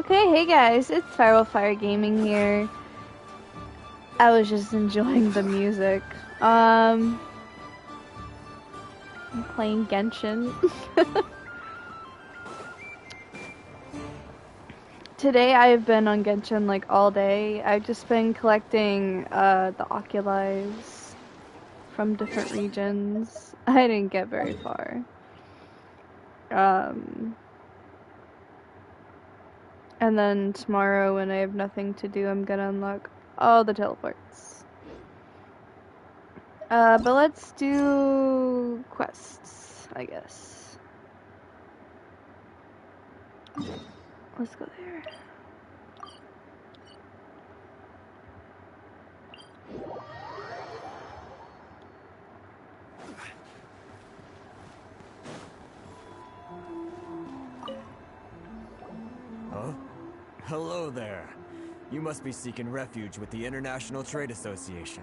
Okay, hey guys, it's Feral Fire Gaming here. I was just enjoying the music. I'm playing Genshin. Today I have been on Genshin like all day. I've just been collecting the Oculies from different regions. I didn't get very far. And then tomorrow when I have nothing to do, I'm gonna unlock all the teleports. But let's do quests, I guess. Let's go there. Huh? Hello there. You must be seeking refuge with the International Trade Association.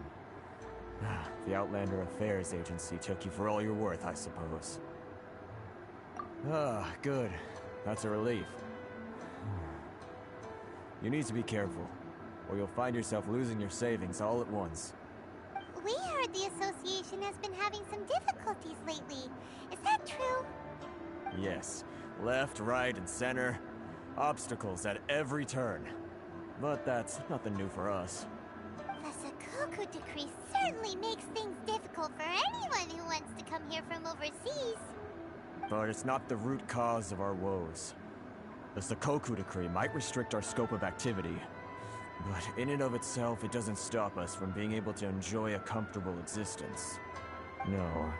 The Outlander Affairs Agency took you for all you're worth, I suppose. Ah, good. That's a relief. You need to be careful, or you'll find yourself losing your savings all at once. We heard the association has been having some difficulties lately. Is that true? Yes. Left, right, and center. Obstacles at every turn. But that's nothing new for us. The Sakoku decree certainly makes things difficult for anyone who wants to come here from overseas. But it's not the root cause of our woes. The Sakoku decree might restrict our scope of activity, but in and of itself, it doesn't stop us from being able to enjoy a comfortable existence. No.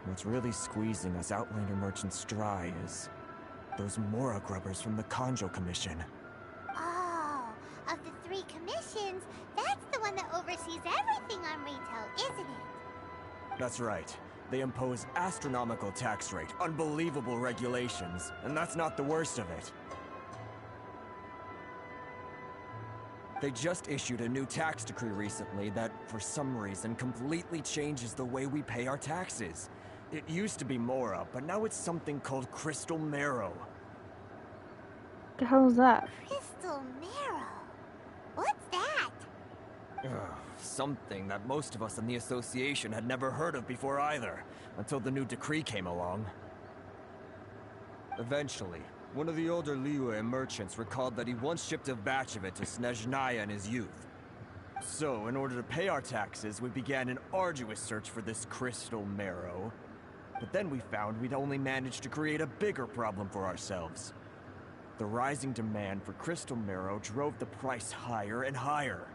What's really squeezing us Outlander merchants dry is those Mora grubbers from the Kanjo Commission. Oh, of the three commissions, that's the one that oversees everything on retail, isn't it? That's right. They impose astronomical tax rate, unbelievable regulations, and that's not the worst of it. They just issued a new tax decree recently that, for some reason, completely changes the way we pay our taxes. It used to be Mora, but now it's something called Crystal Marrow. The hell is that? Crystal Marrow? What's that? Something that most of us in the association had never heard of before either, until the new decree came along. Eventually, one of the older Liyue merchants recalled that he once shipped a batch of it to Snezhnaya in his youth. So, in order to pay our taxes, we began an arduous search for this Crystal Marrow. But then we found we'd only managed to create a bigger problem for ourselves. The rising demand for Crystal Marrow drove the price higher and higher.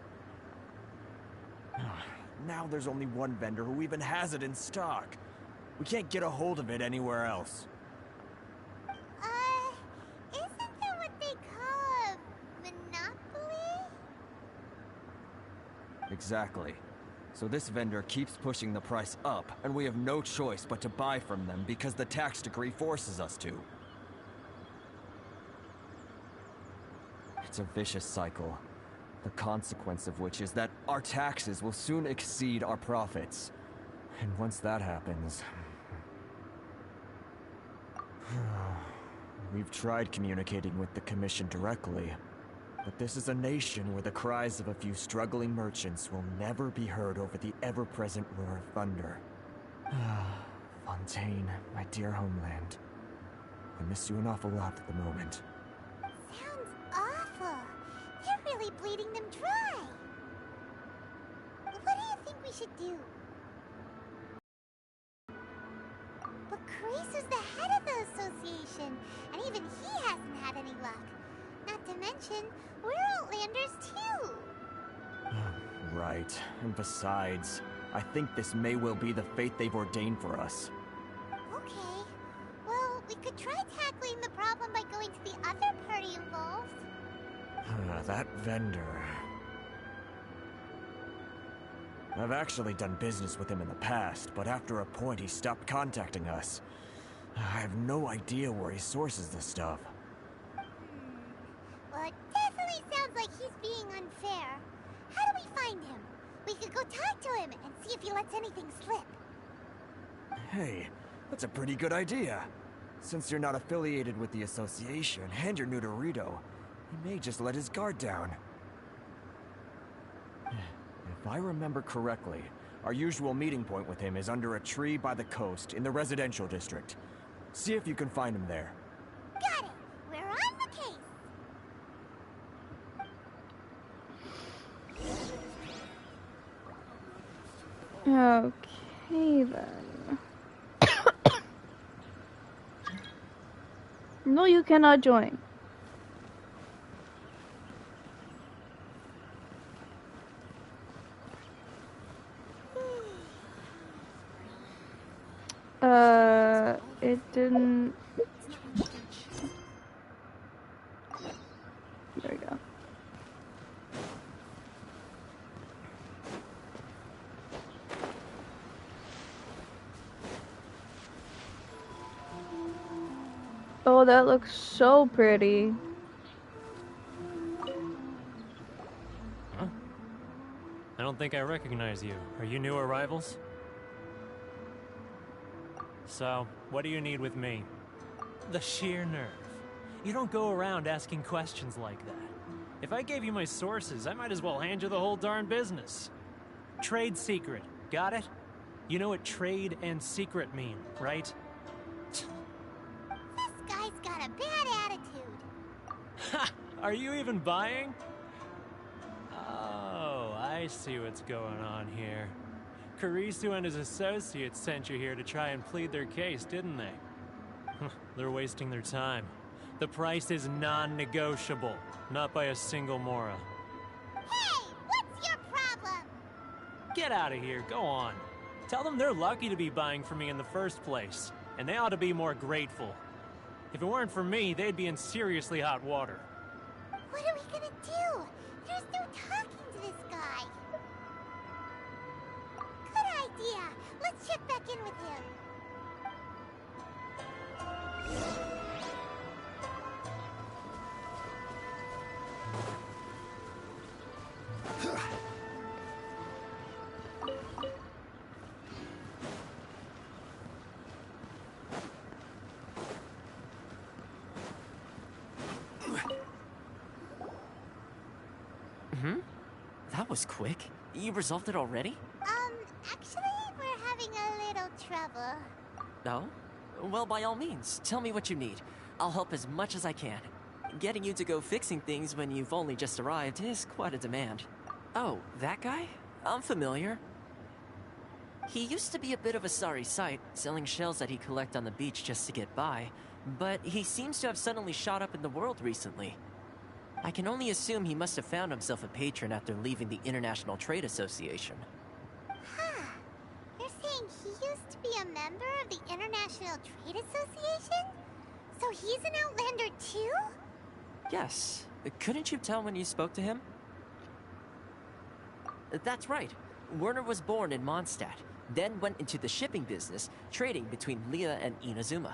Now there's only one vendor who even has it in stock. We can't get a hold of it anywhere else. Isn't that what they call a monopoly? Exactly. So this vendor keeps pushing the price up, and we have no choice but to buy from them because the tax decree forces us to. It's a vicious cycle. The consequence of which is that our taxes will soon exceed our profits. And once that happens... We've tried communicating with the Commission directly, but this is a nation where the cries of a few struggling merchants will never be heard over the ever-present roar of thunder. Fontaine, my dear homeland. I miss you an awful lot at the moment. Sounds awful. They're really bleeding them dry. What do you think we should do? But Kreese is the head of the association, and even he hasn't had any luck. Not to mention, we're Outlanders too. Right. And besides, I think this may well be the fate they've ordained for us. Okay. Well, we could try tackling the problem by going to the other party involved. That vendor... I've actually done business with him in the past, but after a point he stopped contacting us. I have no idea where he sources this stuff. Well, it definitely sounds like he's being unfair. How do we find him? We could go talk to him and see if he lets anything slip. Hey, that's a pretty good idea. Since you're not affiliated with the association and you're new to Rito, He may just let his guard down. If I remember correctly, our usual meeting point with him is under a tree by the coast in the residential district. See if you can find him there. Got it! We're on the case! Okay then. No, you cannot join. It didn't. There we go. Oh, that looks so pretty. Huh? I don't think I recognize you. Are you new arrivals? So, what do you need with me? The sheer nerve. You don't go around asking questions like that. If I gave you my sources, I might as well hand you the whole darn business. Trade secret, got it? You know what trade and secret mean, right? This guy's got a bad attitude. Ha! Are you even buying? Oh, I see what's going on here. Karisu and his associates sent you here to try and plead their case, didn't they? They're wasting their time. The price is non-negotiable, not by a single Mora. Hey, what's your problem? Get out of here, go on. Tell them they're lucky to be buying from me in the first place, and they ought to be more grateful. If it weren't for me, they'd be in seriously hot water. What are we gonna do? There's no talking to this guy. Good idea. Let's check back in with him. That was quick. You resolved it already? Actually, we're having a little trouble. No? Well, by all means, tell me what you need. I'll help as much as I can. Getting you to go fixing things when you've only just arrived is quite a demand. Oh, that guy? I'm familiar. He used to be a bit of a sorry sight, selling shells that he'd collect on the beach just to get by, but he seems to have suddenly shot up in the world recently. I can only assume he must have found himself a patron after leaving the International Trade Association. Huh. You're saying he used to be a member of the International Trade Association? So he's an Outlander too? Yes. Couldn't you tell when you spoke to him? That's right. Werner was born in Mondstadt, then went into the shipping business, trading between Leah and Inazuma.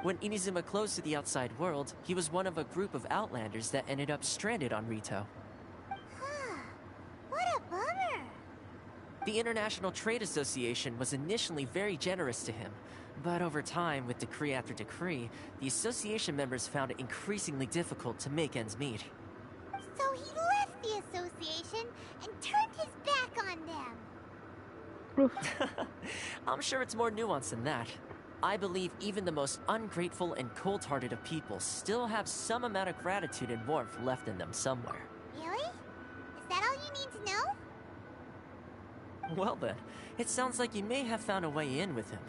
When Inazuma closed to the outside world, he was one of a group of Outlanders that ended up stranded on Rito. Huh. What a bummer. The International Trade Association was initially very generous to him, but over time, with decree after decree, the association members found it increasingly difficult to make ends meet. So he left the association and turned his back on them. I'm sure it's more nuanced than that. I believe even the most ungrateful and cold-hearted of people still have some amount of gratitude and warmth left in them somewhere. Really? Is that all you need to know? Well then, it sounds like you may have found a way in with him.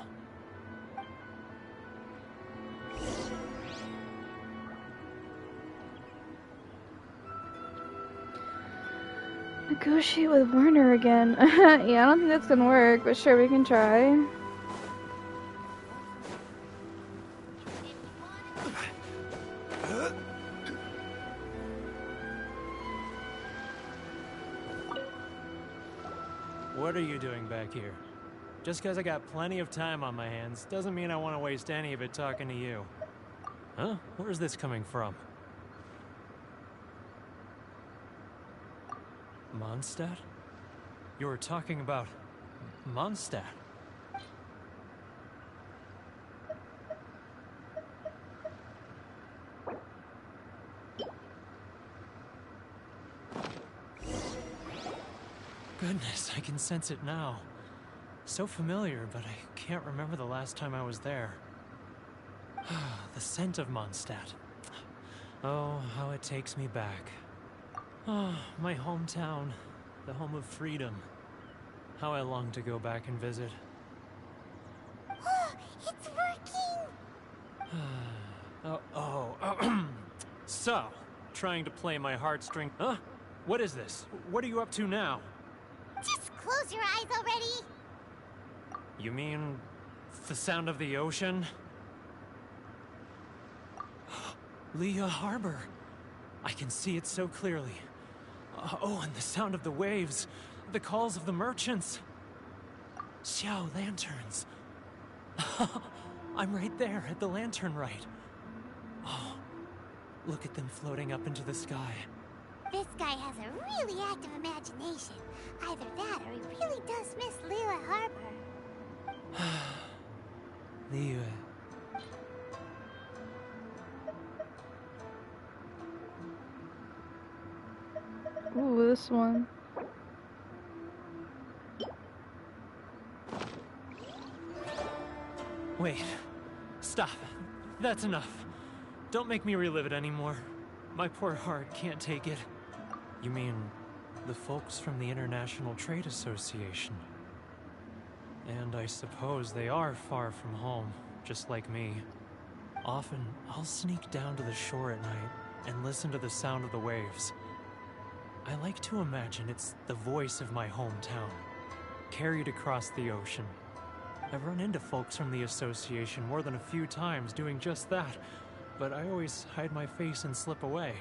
Negotiate with Werner again. Yeah, I don't think that's gonna work, but sure, we can try. What are you doing back here? Just because I got plenty of time on my hands doesn't mean I want to waste any of it talking to you. Huh? Where's this coming from? Mondstadt? You were talking about Mondstadt. goodness, I can sense it now. So familiar, but I can't remember the last time I was there. The scent of Mondstadt. Oh, how it takes me back. Oh, my hometown, the home of freedom. How I long to go back and visit. It's working! So, trying to play my heartstring. Huh? What is this? What are you up to now? Just close your eyes already! You mean the sound of the ocean? Leah Harbor. I can see it so clearly. Oh, and the sound of the waves. The calls of the merchants. Xiao lanterns. I'm right there at the lantern rite. Oh, look at them floating up into the sky. This guy has a really active imagination. Either that or he really does miss Liyue Harbor. Liyue. Ooh, this one. Wait. Stop. That's enough. Don't make me relive it anymore. My poor heart can't take it. You mean the folks from the International Trade Association? And I suppose they are far from home, just like me. Often, I'll sneak down to the shore at night and listen to the sound of the waves. I like to imagine it's the voice of my hometown, carried across the ocean. I've run into folks from the association more than a few times doing just that, but I always hide my face and slip away.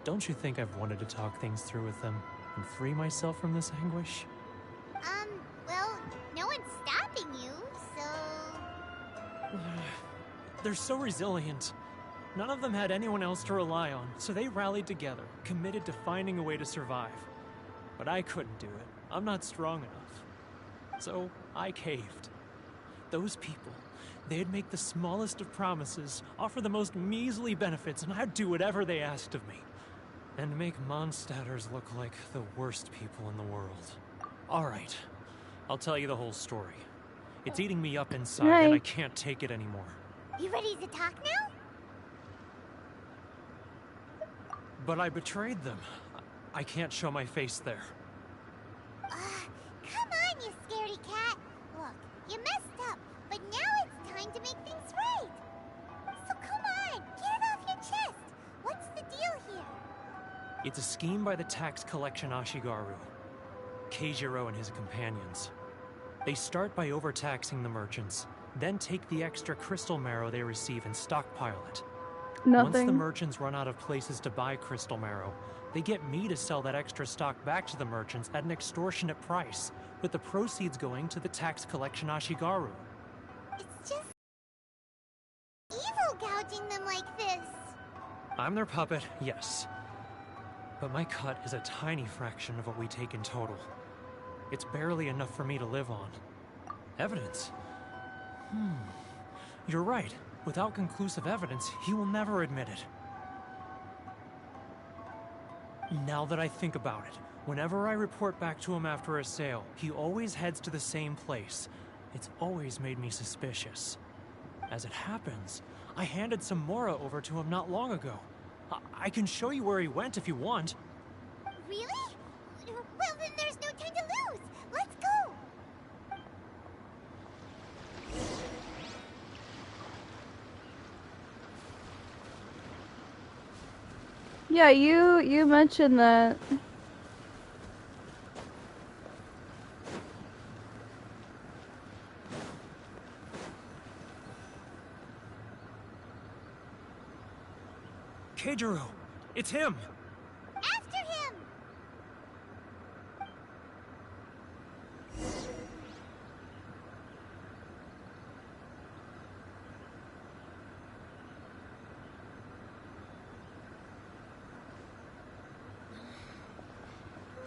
Don't you think I've wanted to talk things through with them and free myself from this anguish? Well, no one's stopping you, so... They're so resilient. None of them had anyone else to rely on, so they rallied together, committed to finding a way to survive. But I couldn't do it. I'm not strong enough. So I caved. Those people, they'd make the smallest of promises, offer the most measly benefits, and I'd do whatever they asked of me. And make Mondstadters look like the worst people in the world. Alright, I'll tell you the whole story. It's eating me up inside, and I can't take it anymore. You ready to talk now? But I betrayed them. I can't show my face there. Come on, you scaredy cat. Look, you messed up, but now it's time to make things right. So come on, get it off your chest. What's the deal here? It's a scheme by the tax collection Ashigaru, Keijiro and his companions. They start by overtaxing the merchants, then take the extra crystal marrow they receive and stockpile it. Once the merchants run out of places to buy crystal marrow, they get me to sell that extra stock back to the merchants at an extortionate price, with the proceeds going to the tax collection Ashigaru. It's just evil gouging them like this. I'm their puppet, yes. But my cut is a tiny fraction of what we take in total. It's barely enough for me to live on. Evidence? You're right. Without conclusive evidence, he will never admit it. Now that I think about it, whenever I report back to him after a sale, he always heads to the same place. It's always made me suspicious. As it happens, I handed some Mora over to him not long ago. I can show you where he went if you want. Really? Well, then there's no time to lose. Let's go. Yeah, you mentioned that. Keijiro! It's him! After him!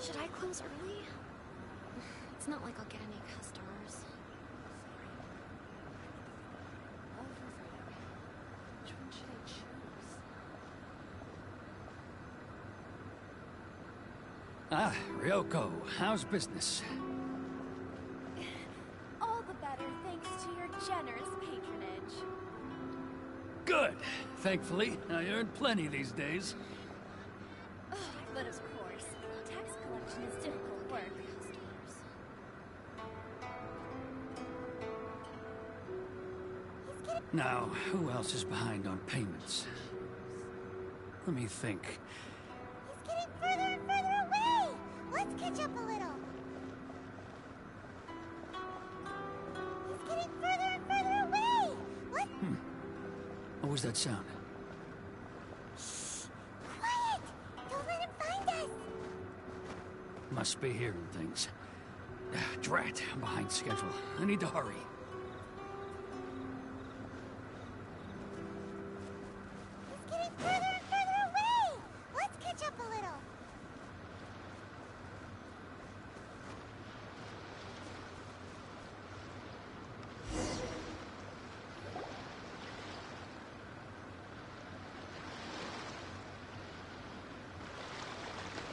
Should I close early? It's not like I'll get any customers. Which one should I choose? Ah, Ryoko, how's business? All the better thanks to your generous patronage. Good. Thankfully, I earn plenty these days. Oh, but of course, tax collection is difficult work, customers. Now, who else is behind on payments? Let me think. He's getting further and further away! Let's catch up a little. He's getting further and further away! Let's... What was that sound? Quiet! Don't let him find us! Must be hearing things. Drat, I'm behind schedule. I need to hurry. He's getting further and further away! Let's catch up a little.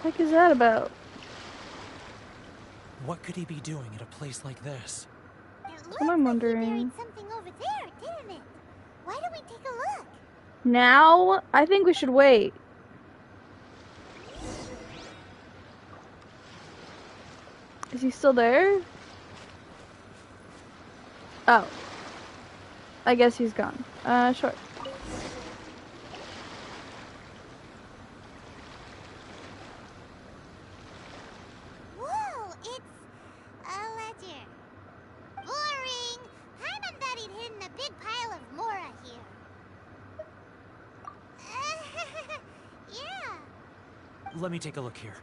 What the heck is that about? What could he be doing at a place like this? It looks I'm like he wondering. buried something over there, didn't it? Why don't we take a look? Now? I think we should wait. Is he still there? Oh. I guess he's gone. Sure. Whoa, it's a ledger. Boring. Hyman thought he'd hidden a big pile of Mora here. Yeah. Let me take a look here.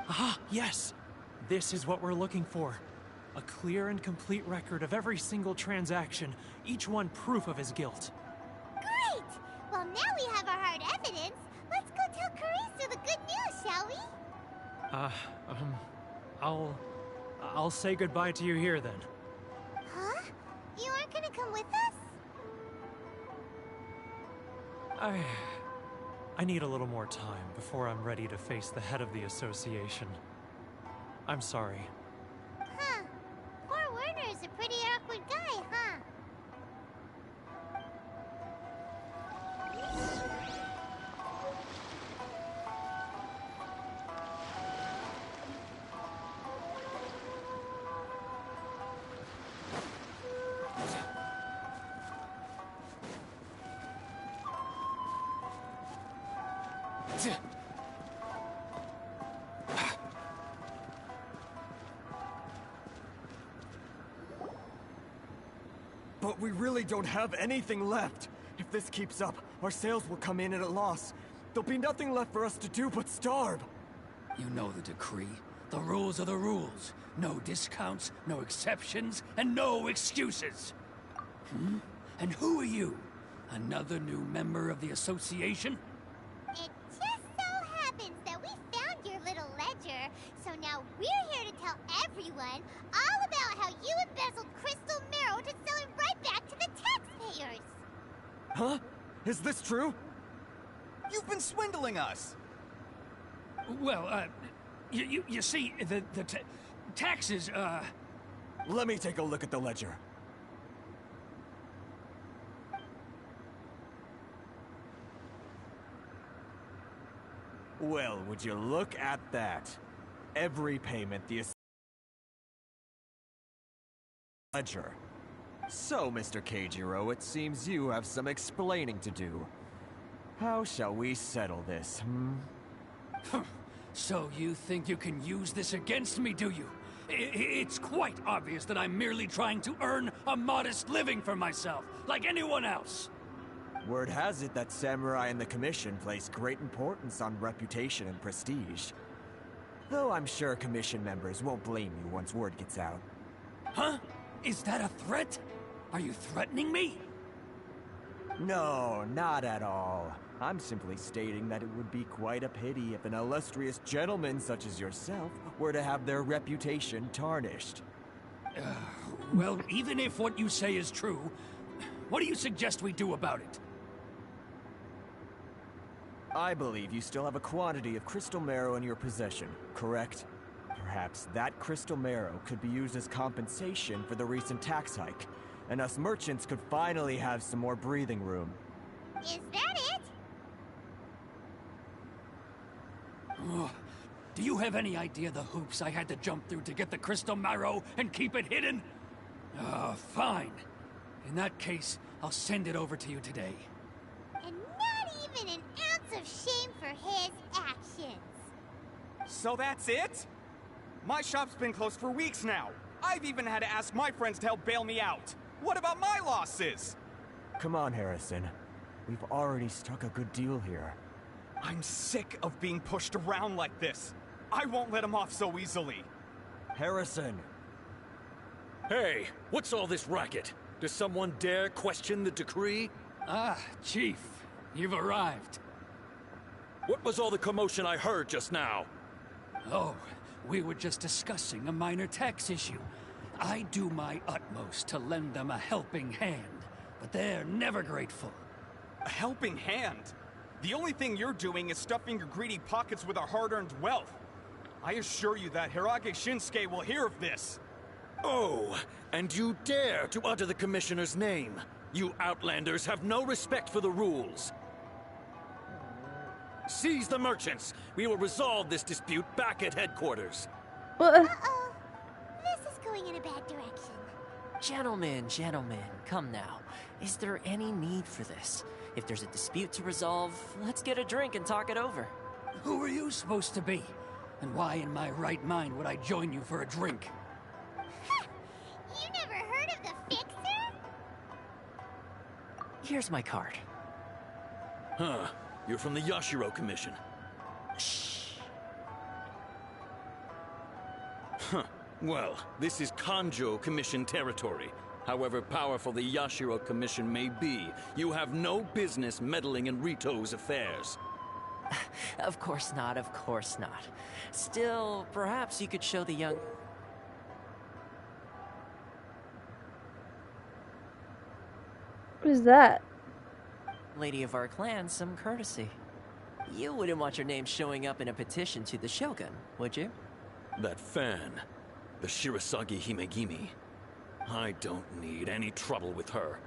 Ah, yes! This is what we're looking for. A clear and complete record of every single transaction, each one proof of his guilt. Great! Well, now we have our hard evidence. Let's go tell Karisu the good news, shall we? I'll say goodbye to you here then. Huh? You aren't gonna come with us? I need a little more time before I'm ready to face the head of the association. I'm sorry. Huh. Poor Werner's a pretty awkward guy, huh? But we really don't have anything left. If this keeps up, our sales will come in at a loss. There'll be nothing left for us to do but starve. You know the decree. The rules are the rules. No discounts, no exceptions, and no excuses. And who are you? Another new member of the association? It just so happens that we found your little ledger, so now we're here to tell everyone all about how you embezzled crystal marrow to sell it right back to the taxpayers. Huh? Is this true? You've been swindling us! Well, you see, the taxes, Let me take a look at the ledger. Well, would you look at that? Every payment the ledger. So, Mr. Keijiro, it seems you have some explaining to do. How shall we settle this, So you think you can use this against me, do you? It's quite obvious that I'm merely trying to earn a modest living for myself, like anyone else. Word has it that samurai and the commission place great importance on reputation and prestige. Though I'm sure commission members won't blame you once word gets out. Huh? Is that a threat? Are you threatening me? No, not at all. I'm simply stating that it would be quite a pity if an illustrious gentleman such as yourself were to have their reputation tarnished. Well, even if what you say is true, what do you suggest we do about it? I believe you still have a quantity of crystal marrow in your possession, correct? Perhaps that crystal marrow could be used as compensation for the recent tax hike, and us merchants could finally have some more breathing room. Is that it? Ugh. Do you have any idea the hoops I had to jump through to get the crystal marrow and keep it hidden? Fine. In that case, I'll send it over to you today. And not even an ounce of shame for his actions. So that's it? My shop's been closed for weeks now. I've even had to ask my friends to help bail me out. What about my losses? Come on, Harrison. We've already struck a good deal here. I'm sick of being pushed around like this. I won't let him off so easily. Harrison! Hey, what's all this racket? Does someone dare question the decree? Ah, Chief, you've arrived. What was all the commotion I heard just now? Oh, we were just discussing a minor tax issue. I do my utmost to lend them a helping hand, but they're never grateful. A helping hand? The only thing you're doing is stuffing your greedy pockets with our hard-earned wealth. I assure you that Hirage Shinsuke will hear of this. Oh, and you dare to utter the Commissioner's name. You Outlanders have no respect for the rules. Seize the merchants. We will resolve this dispute back at headquarters. Uh-oh. This is going in a bad direction. Gentlemen, come now. Is there any need for this? If there's a dispute to resolve, let's get a drink and talk it over. Who are you supposed to be? And why in my right mind would I join you for a drink? You never heard of the Fixer? Here's my card. Huh. You're from the Yashiro Commission. Shh. Huh. Well, this is Kanjo Commission territory. However powerful the Yashiro Commission may be, you have no business meddling in Rito's affairs. Of course not, of course not. Still, perhaps you could show the young... What is that? lady of our clan some courtesy. You wouldn't want your name showing up in a petition to the Shogun, would you? That fan, the Shirasagi Himegimi. I don't need any trouble with her.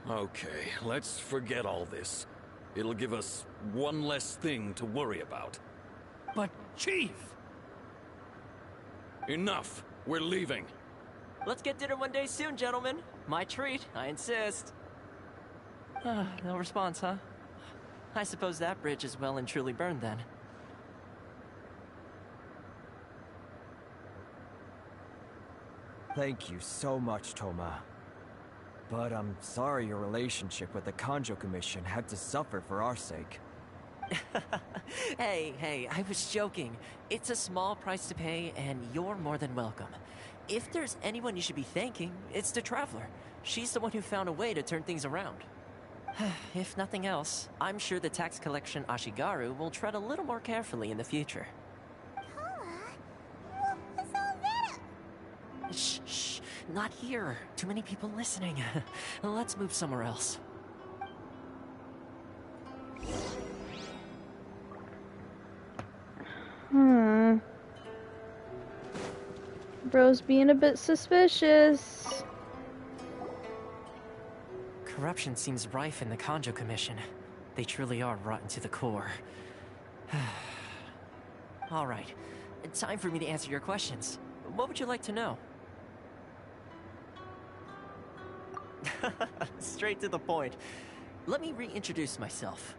Okay, let's forget all this. It'll give us one less thing to worry about. But, Chief! Enough! We're leaving. Let's get dinner one day soon, gentlemen. My treat, I insist. No response, huh? I suppose that bridge is well and truly burned then. Thank you so much, Toma. But I'm sorry your relationship with the Kanjo Commission had to suffer for our sake. Hey, I was joking. It's a small price to pay, and you're more than welcome. If there's anyone you should be thanking, it's the Traveler. She's the one who found a way to turn things around. If nothing else, I'm sure the tax collection Ashigaru will tread a little more carefully in the future. What was all that? Shh, not here. Too many people listening. Let's move somewhere else. Bro's being a bit suspicious. Corruption seems rife in the Kanjo Commission. They truly are rotten to the core. All right, time for me to answer your questions. What would you like to know? Straight to the point. Let me reintroduce myself.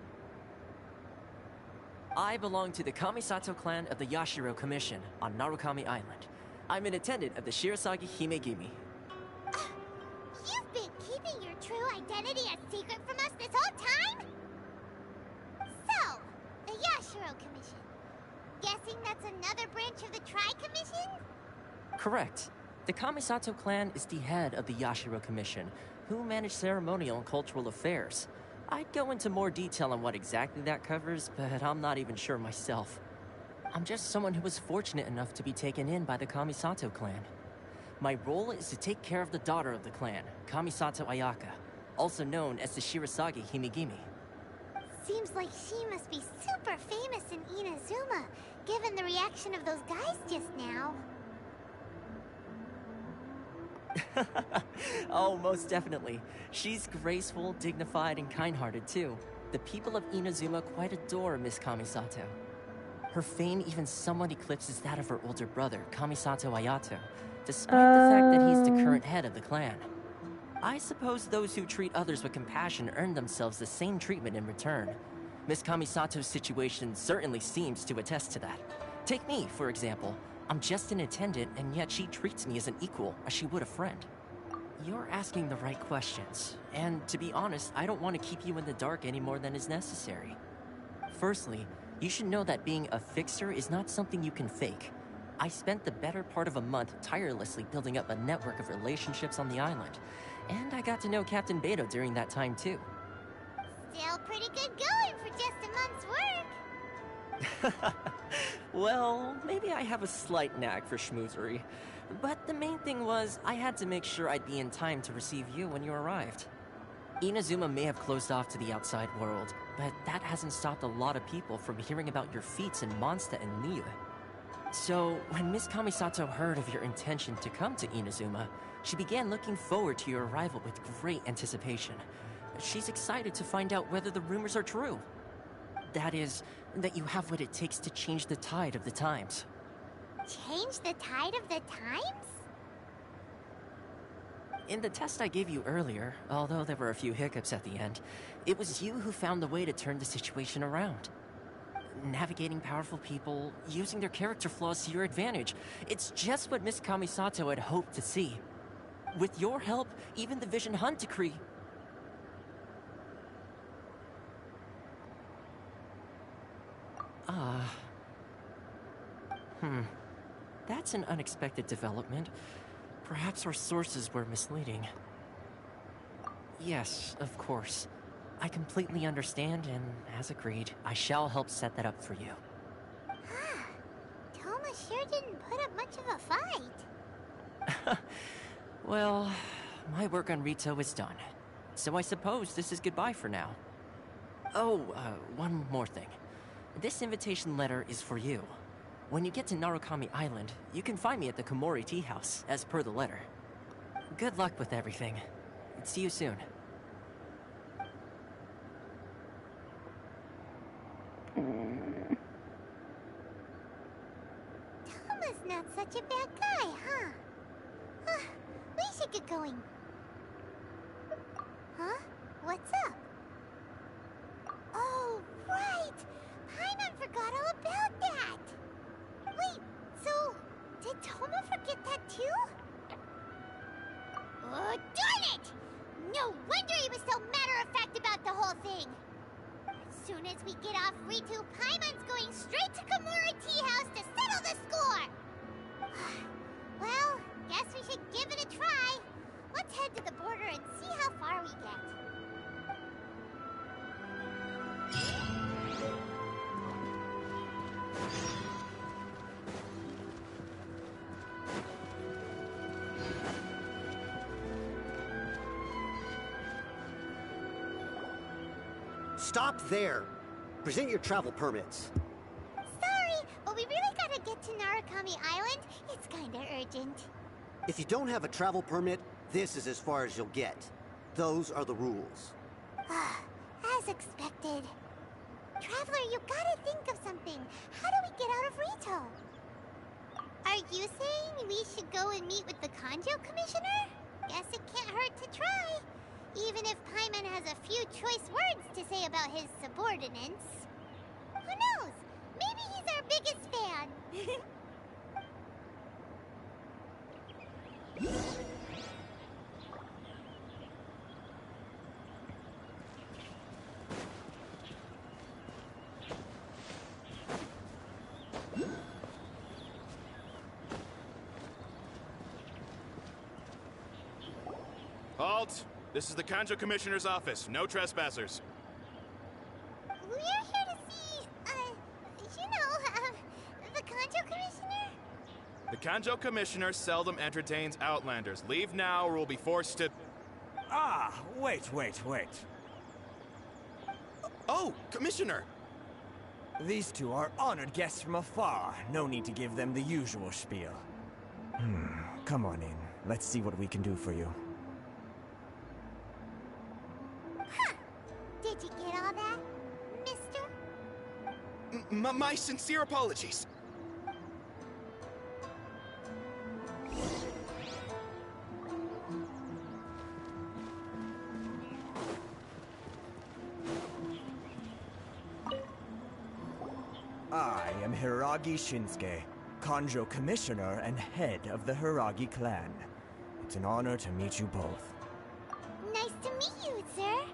I belong to the Kamisato clan of the Yashiro Commission on Narukami Island. I'm an attendant of the Shirasagi Himegimi. You've been keeping your true identity a secret from us this whole time? So, the Yashiro Commission. Guessing that's another branch of the Tri-Commission? Correct. The Kamisato clan is the head of the Yashiro Commission, who manage ceremonial and cultural affairs. I'd go into more detail on what exactly that covers, but I'm not even sure myself. I'm just someone who was fortunate enough to be taken in by the Kamisato clan. My role is to take care of the daughter of the clan, Kamisato Ayaka, also known as the Shirasagi Himegimi. Seems like she must be super famous in Inazuma, given the reaction of those guys just now. Oh, most definitely. She's graceful, dignified, and kind-hearted too. The people of Inazuma quite adore Miss Kamisato. Her fame even somewhat eclipses that of her older brother, Kamisato Ayato, despite the fact that he's the current head of the clan. I suppose those who treat others with compassion earn themselves the same treatment in return. Miss Kamisato's situation certainly seems to attest to that. Take me, for example. I'm just an attendant, and yet she treats me as an equal, as she would a friend. You're asking the right questions, and to be honest, I don't want to keep you in the dark any more than is necessary. Firstly, you should know that being a fixer is not something you can fake. I spent the better part of a month tirelessly building up a network of relationships on the island, and I got to know Captain Beto during that time too. Still pretty good going for just a month's work. Well, maybe I have a slight knack for schmoozery. But the main thing was, I had to make sure I'd be in time to receive you when you arrived. Inazuma may have closed off to the outside world, but that hasn't stopped a lot of people from hearing about your feats in Mondstadt and Liyue. So, when Miss Kamisato heard of your intention to come to Inazuma, she began looking forward to your arrival with great anticipation. She's excited to find out whether the rumors are true. That is, that you have what it takes to change the tide of the times. Change the tide of the times? In the test I gave you earlier, although there were a few hiccups at the end, it was you who found the way to turn the situation around. Navigating powerful people, using their character flaws to your advantage. It's just what Miss Kamisato had hoped to see. With your help, even the Vision Hunt decree... That's an unexpected development. Perhaps our sources were misleading. Yes, of course. I completely understand, and as agreed, I shall help set that up for you. Toma sure didn't put up much of a fight. Well, my work on Rito is done. So I suppose this is goodbye for now. Oh, one more thing. This invitation letter is for you. When you get to Narukami Island, you can find me at the Komori Tea House, as per the letter. Good luck with everything. See you soon. Toma's not such a bad guy, huh? We should get going. Huh? What's up? Oh, right! Paimon forgot all about that! Wait, so, did Toma forget that too? Oh, darn it! No wonder he was so matter-of-fact about the whole thing! As soon as we get off Ritu, Paimon's going straight to Komori Tea House to settle the score! Well, guess we should give it a try. Let's head to the border and see how far we get. Stop there! Present your travel permits. Sorry, but we really gotta get to Narukami Island. It's kinda urgent. If you don't have a travel permit, this is as far as you'll get. Those are the rules. As expected. Traveler, you gotta think of something. How do we get out of Rito? Are you saying we should go and meet with the Kanjo Commissioner? Guess it can't hurt to try. Even if Paimon has a few choice words to say about his subordinates. Who knows? Maybe he's our biggest fan. Halt! This is the Kanjo Commissioner's office. No trespassers. We're here to see, the Kanjo Commissioner? The Kanjo Commissioner seldom entertains Outlanders. Leave now or we'll be forced to... Ah, wait. Oh, Commissioner! These two are honored guests from afar. No need to give them the usual spiel. Come on in. Let's see what we can do for you. Huh. Did you get all that, mister? My sincere apologies. I am Hiragi Shinsuke, Kanjo Commissioner and head of the Hiragi clan. It's an honor to meet you both. Nice to meet you, sir.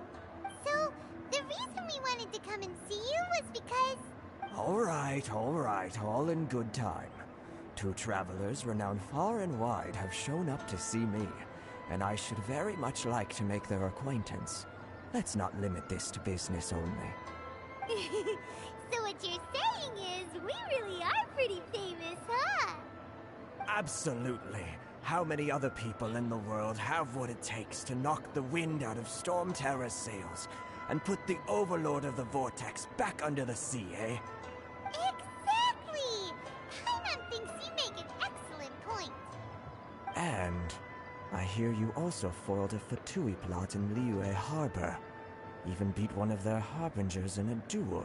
So, the reason we wanted to come and see you was because... All right, all in good time. Two travelers renowned far and wide have shown up to see me, and I should very much like to make their acquaintance. Let's not limit this to business only. So what you're saying is, we really are pretty famous, huh? Absolutely. How many other people in the world have what it takes to knock the wind out of Storm Terror's sails and put the Overlord of the Vortex back under the sea, eh? Exactly! Paimon thinks you make an excellent point. And I hear you also foiled a Fatui plot in Liyue Harbor. Even beat one of their harbingers in a duel.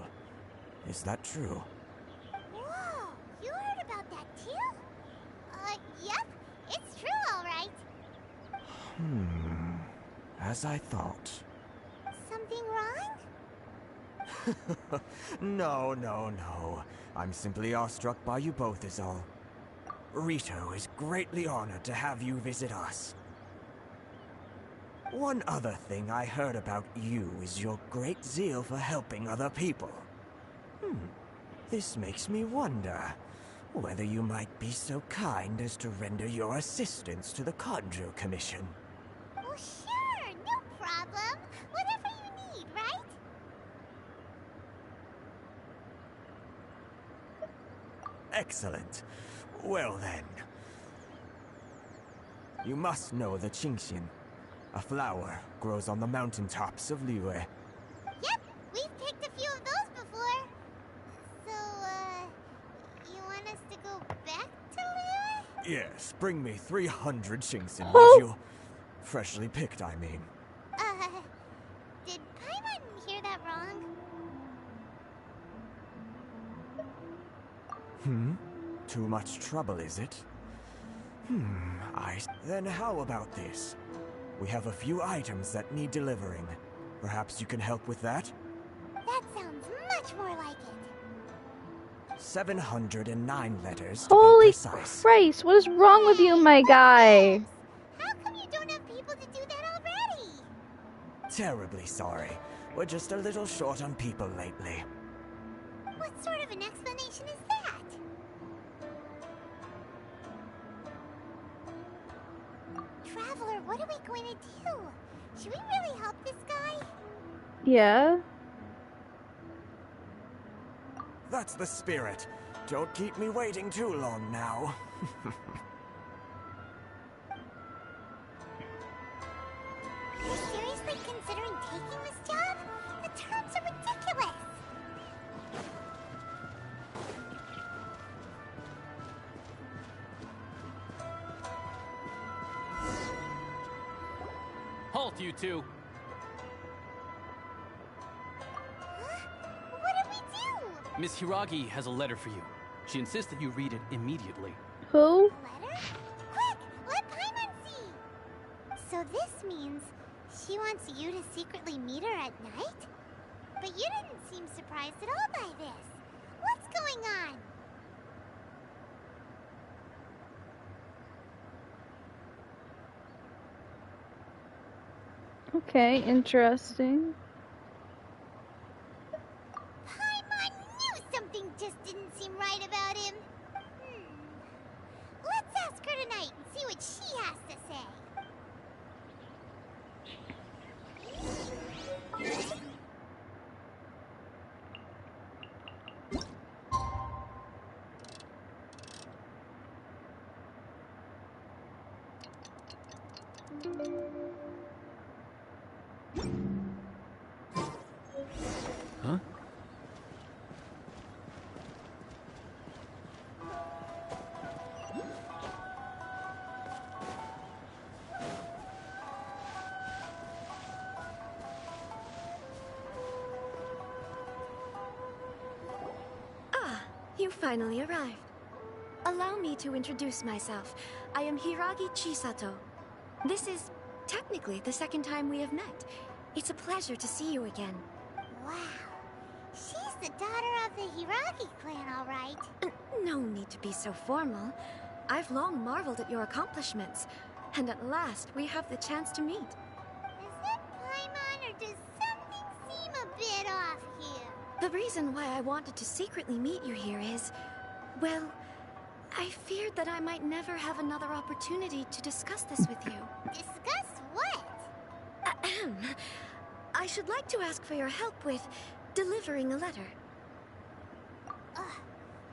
Is that true? Whoa, you heard about that too? Yep, it's true, all right. As I thought. Something wrong? No. I'm simply awestruck by you both is all. Rito is greatly honored to have you visit us. One other thing I heard about you is your great zeal for helping other people. This makes me wonder whether you might be so kind as to render your assistance to the Kanjo Commission. Well, sure, no problem. Whatever you need, right? Excellent. Well then. You must know the Qingshin. A flower grows on the mountaintops of Liyue. Yep, we've picked a few of those before. So, you want us to go back to Liyue? Yes, bring me 300 Qingshin, would you? Freshly picked, I mean. Did Paimon hear that wrong? Too much trouble, is it? Then how about this? We have a few items that need delivering. Perhaps you can help with that? That sounds much more like it. 709 letters to be Holy precise. Christ, what is wrong with you, my guy? How come you don't have people to do that already? Terribly sorry. We're just a little short on people lately. What sort of an explanation is that? Traveler, what are we going to do? Should we really help this guy? Yeah. That's the spirit. Don't keep me waiting too long now. Are you seriously considering taking this job? The terms are ridiculous. Halt, you two! Huh? What did we do? Miss Hiragi has a letter for you. She insists that you read it immediately. Who? Letter? Quick, let Paimon see. So this means she wants you to secretly meet her at night? But you didn't seem surprised at all by this. What's going on? Okay, interesting. Paimon knew something just didn't seem right about him. Let's ask her tonight and see what she has to say. You finally arrived. Allow me to introduce myself. I am Hiragi Chisato. This is technically the second time we have met. It's a pleasure to see you again. Wow. She's the daughter of the Hiragi clan, all right. No need to be so formal. I've long marveled at your accomplishments, and at last we have the chance to meet. Is it Paimon, or does something seem a bit off here? The reason why I wanted to secretly meet you here is, well, I feared that I might never have another opportunity to discuss this with you. Discuss what? Ahem. I should like to ask for your help with delivering a letter.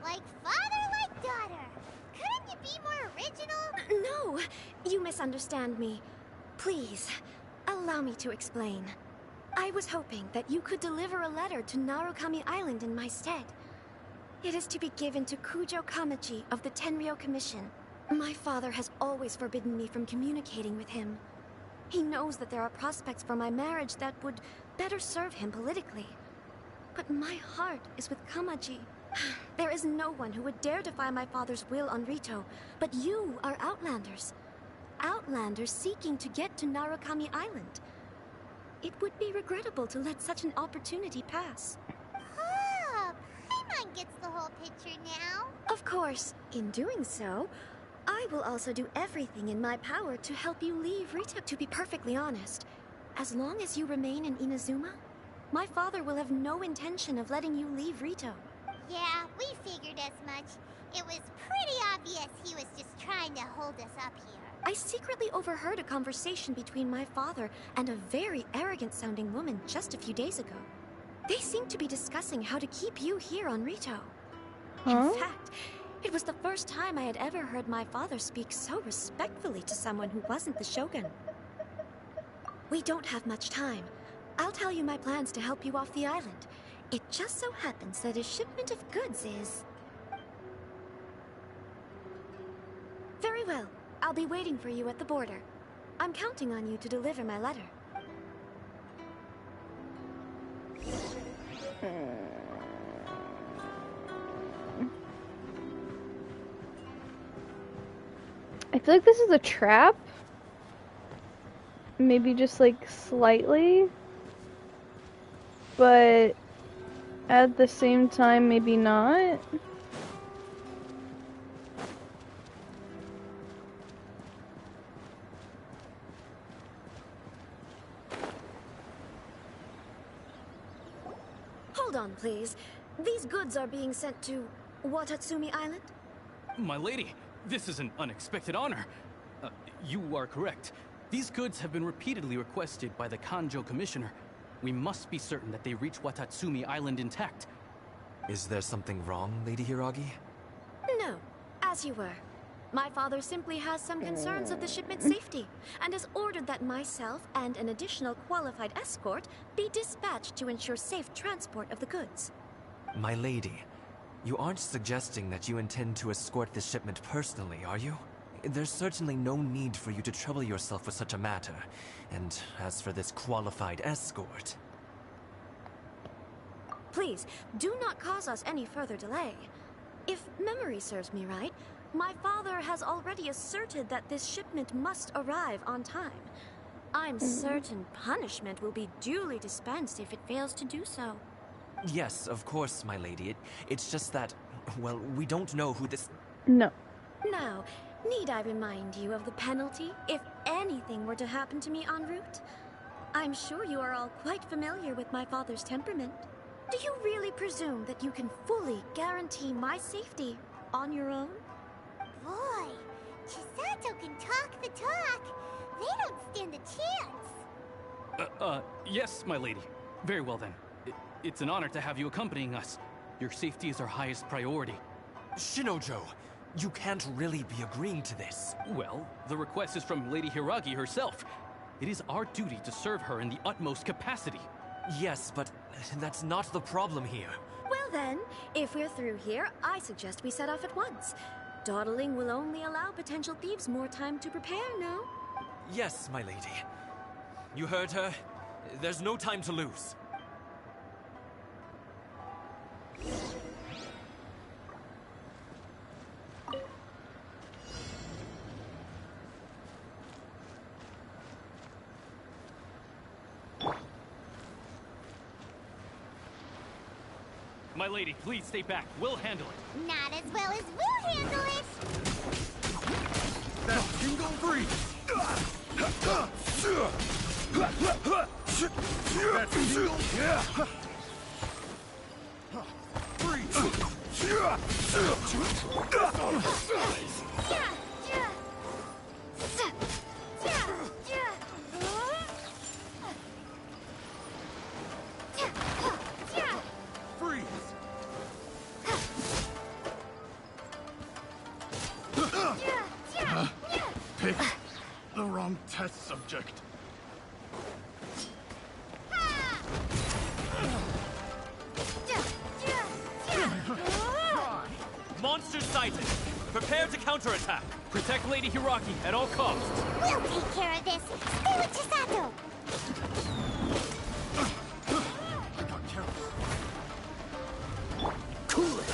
Like father, like daughter. Couldn't you be more original? No, you misunderstand me. Please, allow me to explain. I was hoping that you could deliver a letter to Narukami Island in my stead. It is to be given to Kujo Kamachi of the Tenryou Commission. My father has always forbidden me from communicating with him. He knows that there are prospects for my marriage that would better serve him politically. But my heart is with Kamachi. There is no one who would dare defy my father's will on Rito, but you are Outlanders. Outlanders seeking to get to Narukami Island. It would be regrettable to let such an opportunity pass. Oh, Paimon gets the whole picture now. Of course, in doing so, I will also do everything in my power to help you leave Rito. To be perfectly honest, as long as you remain in Inazuma, my father will have no intention of letting you leave Rito. Yeah, we figured as much. It was pretty obvious he was just trying to hold us up here. I secretly overheard a conversation between my father and a very arrogant-sounding woman just a few days ago. They seemed to be discussing how to keep you here on Rito. In fact, it was the first time I had ever heard my father speak so respectfully to someone who wasn't the Shogun. We don't have much time. I'll tell you my plans to help you off the island. It just so happens that a shipment of goods is... Very well. I'll be waiting for you at the border. I'm counting on you to deliver my letter. I feel like this is a trap. Maybe just like slightly. But at the same time, maybe not. Hold on, please. These goods are being sent to Watatsumi Island? My lady, this is an unexpected honor. You are correct. These goods have been repeatedly requested by the Kanjo Commissioner. We must be certain that they reach Watatsumi Island intact. Is there something wrong, Lady Hiragi? No, as you were. My father simply has some concerns of the shipment's safety, and has ordered that myself and an additional qualified escort be dispatched to ensure safe transport of the goods. My lady, you aren't suggesting that you intend to escort this shipment personally, are you? There's certainly no need for you to trouble yourself with such a matter. And as for this qualified escort... Please, do not cause us any further delay. If memory serves me right, my father has already asserted that this shipment must arrive on time. I'm certain punishment will be duly dispensed if it fails to do so. Yes, of course, my lady. It's just that, well, we don't know who this... No. Now, need I remind you of the penalty if anything were to happen to me en route? I'm sure you are all quite familiar with my father's temperament. Do you really presume that you can fully guarantee my safety on your own? Boy, Chisato can talk the talk. They don't stand a chance. Yes, my lady. Very well then. It's an honor to have you accompanying us. Your safety is our highest priority. Shinojo, you can't really be agreeing to this. Well, the request is from Lady Hiragi herself. It is our duty to serve her in the utmost capacity. Yes, but that's not the problem here. Well then, if we're through here, I suggest we set off at once. Dawdling will only allow potential thieves more time to prepare, no? Yes, my lady. You heard her. There's no time to lose. My lady, please stay back. We'll handle it. Not as well as we'll handle it. That single free! That single... Pick the wrong test subject. Monster sighted! Prepare to counterattack! Protect Lady Hiraki at all costs. We'll take care of this. Stay with Chisato. I got careful. Cool it!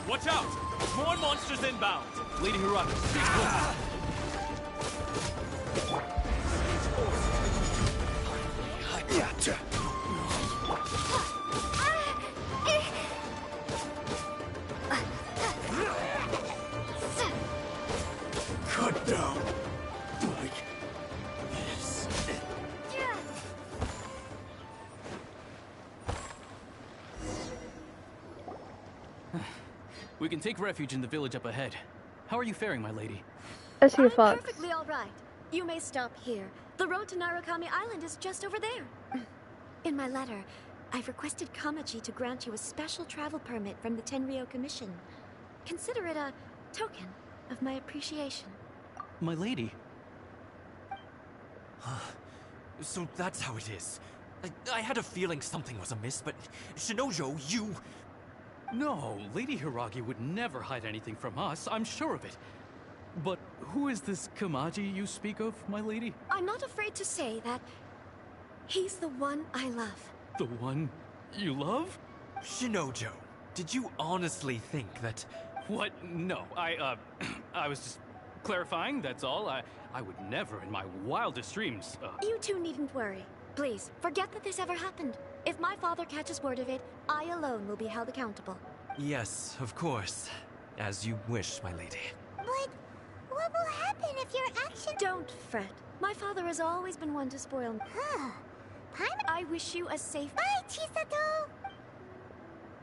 Watch out! More monsters inbound! Lady Hiraki, stay close. Cut down. Like this. We can take refuge in the village up ahead. How are you faring, my lady? I see a I'm fox. perfectly all right. You may stop here. The road to Narukami Island is just over there. In my letter, I've requested Kamachi to grant you a special travel permit from the Tenryou Commission. Consider it a token of my appreciation. My lady? So that's how it is. I had a feeling something was amiss, but Shinojo, you... No, Lady Hiragi would never hide anything from us, I'm sure of it. But who is this Kamaji you speak of, my lady? I'm not afraid to say that he's the one I love. The one you love? Shinojo, did you honestly think that... What? No, I was just clarifying, that's all. I would never in my wildest dreams, You two needn't worry. Please, forget that this ever happened. If my father catches word of it, I alone will be held accountable. Yes, of course. As you wish, my lady. But what will happen if your action... Don't fret. My father has always been one to spoil me. I wish you a safe... Bye, Chisato!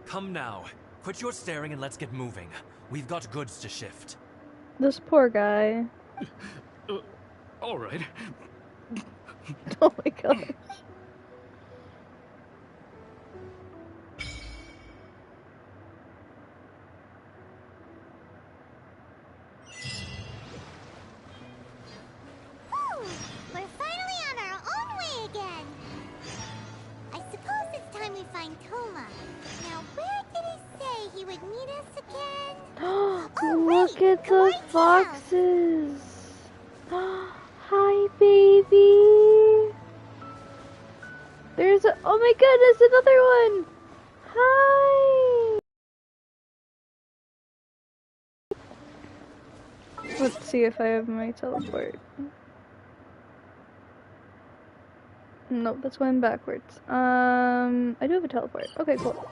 Come now. Quit your staring and let's get moving. We've got goods to shift. This poor guy. All right. Oh my gosh. We're finally on our own way again. I suppose it's time we find Toma. Now, where did he say he would meet us again? Look at the foxes. Hi, baby. There's a... Oh my goodness, another one. Hi. Let's see if I have my teleport. Nope, that's going backwards. I do have a teleport. Okay, cool.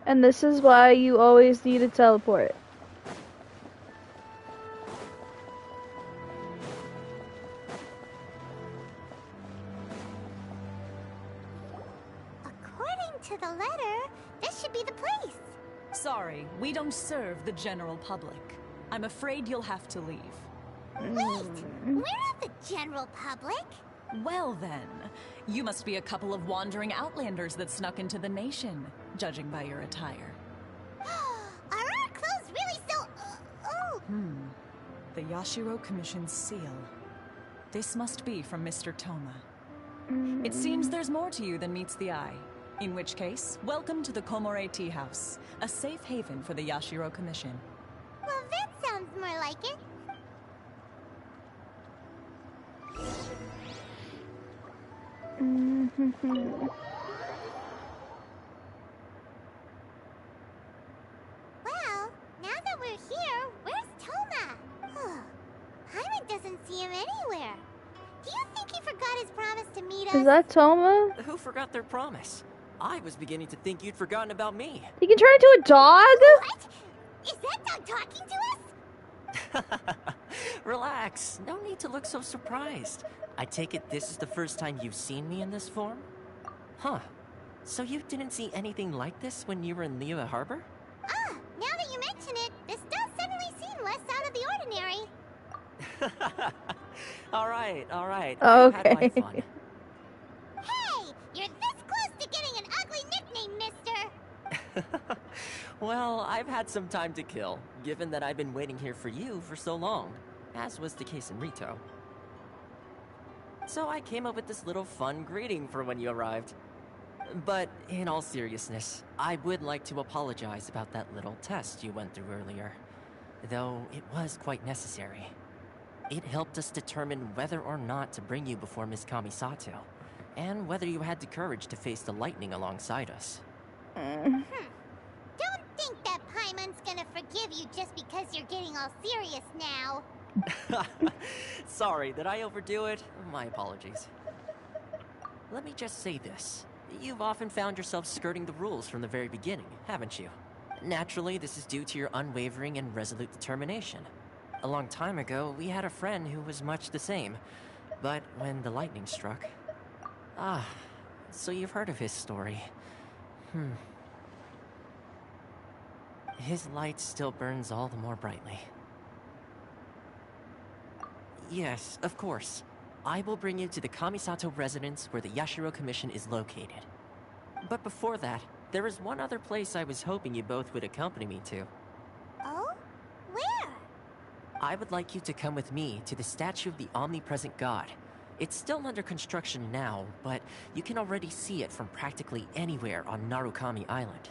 And this is why you always need a teleport. According to the letter, this should be the place. Sorry, we don't serve the general public. I'm afraid you'll have to leave. Wait, we're not the general public. Well then, you must be a couple of wandering outlanders that snuck into the nation, judging by your attire. Are our clothes really so... oh! The Yashiro Commission's seal. This must be from Mr. Toma. It seems there's more to you than meets the eye. In which case, welcome to the Komore Tea House, a safe haven for the Yashiro Commission. Well, that sounds more like it. Well, now that we're here, where's Toma? Paimon doesn't see him anywhere. Do you think he forgot his promise to meet us? Is that Toma? Who forgot their promise? I was beginning to think you'd forgotten about me. You can turn into a dog? What? Is that dog talking to us? Relax. No need to look so surprised. I take it this is the first time you've seen me in this form? Huh. So you didn't see anything like this when you were in Liyue Harbor? Ah, now that you mention it, this does suddenly seem less out of the ordinary. Alright. Okay. I've had my fun. Hey! You're this close to getting an ugly nickname, mister! Well, I've had some time to kill, given that I've been waiting here for you for so long, as was the case in Rito. So I came up with this little fun greeting for when you arrived. But in all seriousness, I would like to apologize about that little test you went through earlier, though it was quite necessary. It helped us determine whether or not to bring you before Miss Kamisato, and whether you had the courage to face the lightning alongside us. Don't think that Paimon's gonna forgive you just because you're getting all serious now. Sorry, did I overdo it? My apologies. Let me just say this. You've often found yourself skirting the rules from the very beginning, haven't you? Naturally, this is due to your unwavering and resolute determination. A long time ago, we had a friend who was much the same. But when the lightning struck... Ah, so you've heard of his story. His light still burns all the more brightly. Yes, of course. I will bring you to the Kamisato residence where the Yashiro Commission is located. But before that, there is one other place I was hoping you both would accompany me to. Oh? Where? I would like you to come with me to the statue of the omnipresent god. It's still under construction now, but you can already see it from practically anywhere on Narukami Island.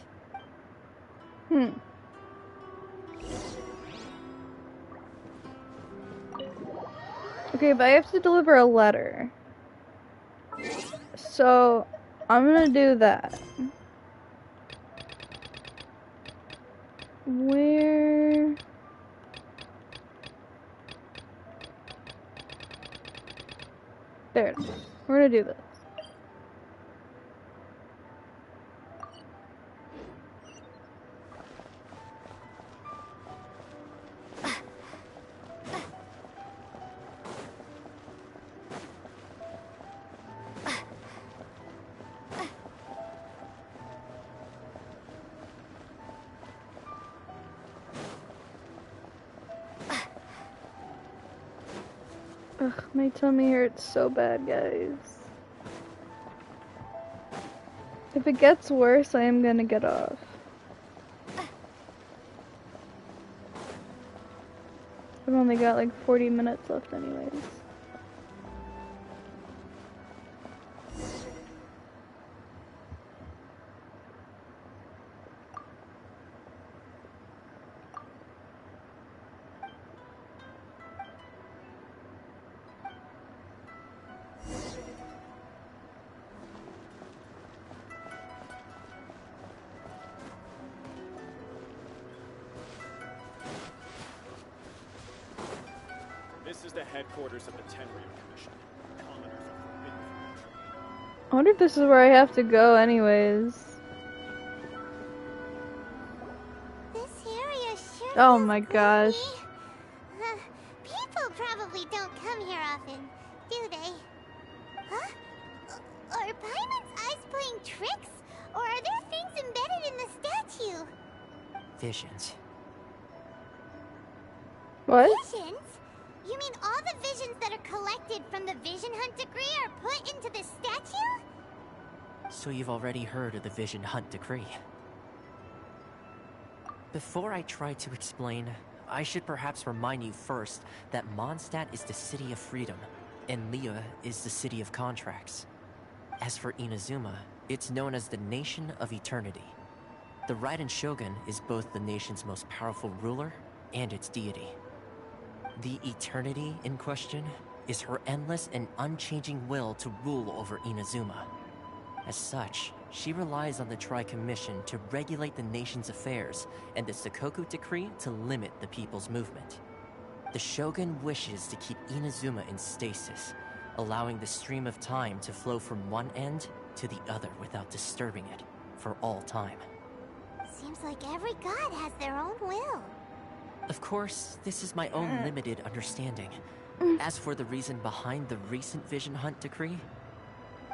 Okay, but I have to deliver a letter. So, I'm gonna do that. Where... There it is. We're gonna do this. Ugh, my tummy hurts so bad, guys. If it gets worse, I am gonna get off. I've only got like 40 minutes left anyways. This is the headquarters of the Tenryu Commission. Commoners are forbidden from entry. I wonder if this is where I have to go anyways. This area sure Oh feels my gosh. gloomy. People probably don't come here often, do they? Huh? Are Paimon's eyes playing tricks? Or are there things embedded in the statue? Visions. What? Visions? You mean all the visions that are collected from the Vision Hunt Decree are put into the statue? So you've already heard of the Vision Hunt Decree. Before I try to explain, I should perhaps remind you first that Mondstadt is the city of freedom, and Liyue is the city of contracts. As for Inazuma, It's known as the Nation of Eternity. The Raiden Shogun is both the nation's most powerful ruler and its deity. The Eternity in question is her endless and unchanging will to rule over Inazuma. As such, she relies on the Tri-Commission to regulate the nation's affairs and the Sakoku Decree to limit the people's movement. The Shogun wishes to keep Inazuma in stasis, allowing the stream of time to flow from one end to the other without disturbing it for all time. Seems like every god has their own will. Of course, this is my own limited understanding. As for the reason behind the recent Vision Hunt decree,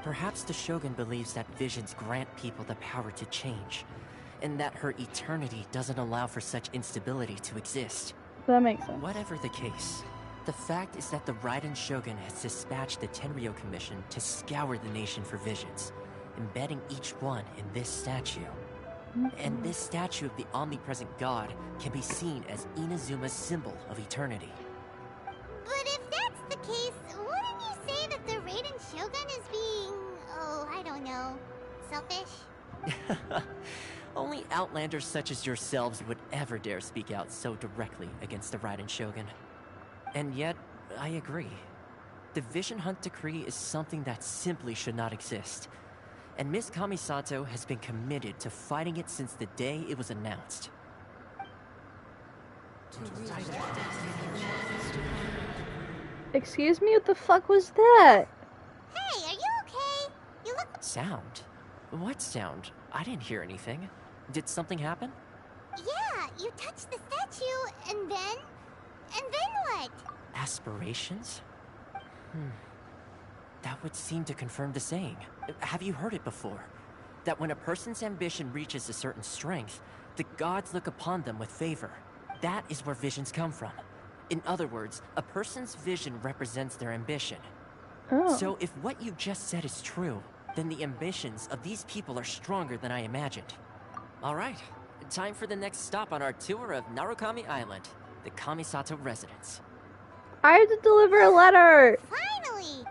perhaps the Shogun believes that visions grant people the power to change, and that her eternity doesn't allow for such instability to exist. That makes sense. Whatever the case, the fact is that the Raiden Shogun has dispatched the Tenryou Commission to scour the nation for visions, embedding each one in this statue. And this statue of the omnipresent god can be seen as Inazuma's symbol of eternity. But if that's the case, wouldn't you say that the Raiden Shogun is being, oh, I don't know, selfish? Only outlanders such as yourselves would ever dare speak out so directly against the Raiden Shogun. And yet, I agree. The Vision Hunt decree is something that simply should not exist. And Miss Kamisato has been committed to fighting it since the day it was announced. Excuse me? What the fuck was that? Hey, are you okay? You look... Sound? What sound? I didn't hear anything. Did something happen? Yeah, you touched the statue, and then... And then what? Aspirations? That would seem to confirm the saying. Have you heard it before? That when a person's ambition reaches a certain strength, the gods look upon them with favor. That is where visions come from. In other words, a person's vision represents their ambition. Oh. So if what you just said is true, then the ambitions of these people are stronger than I imagined. Alright, time for the next stop on our tour of Narukami Island, the Kamisato residence. I have to deliver a letter! Finally!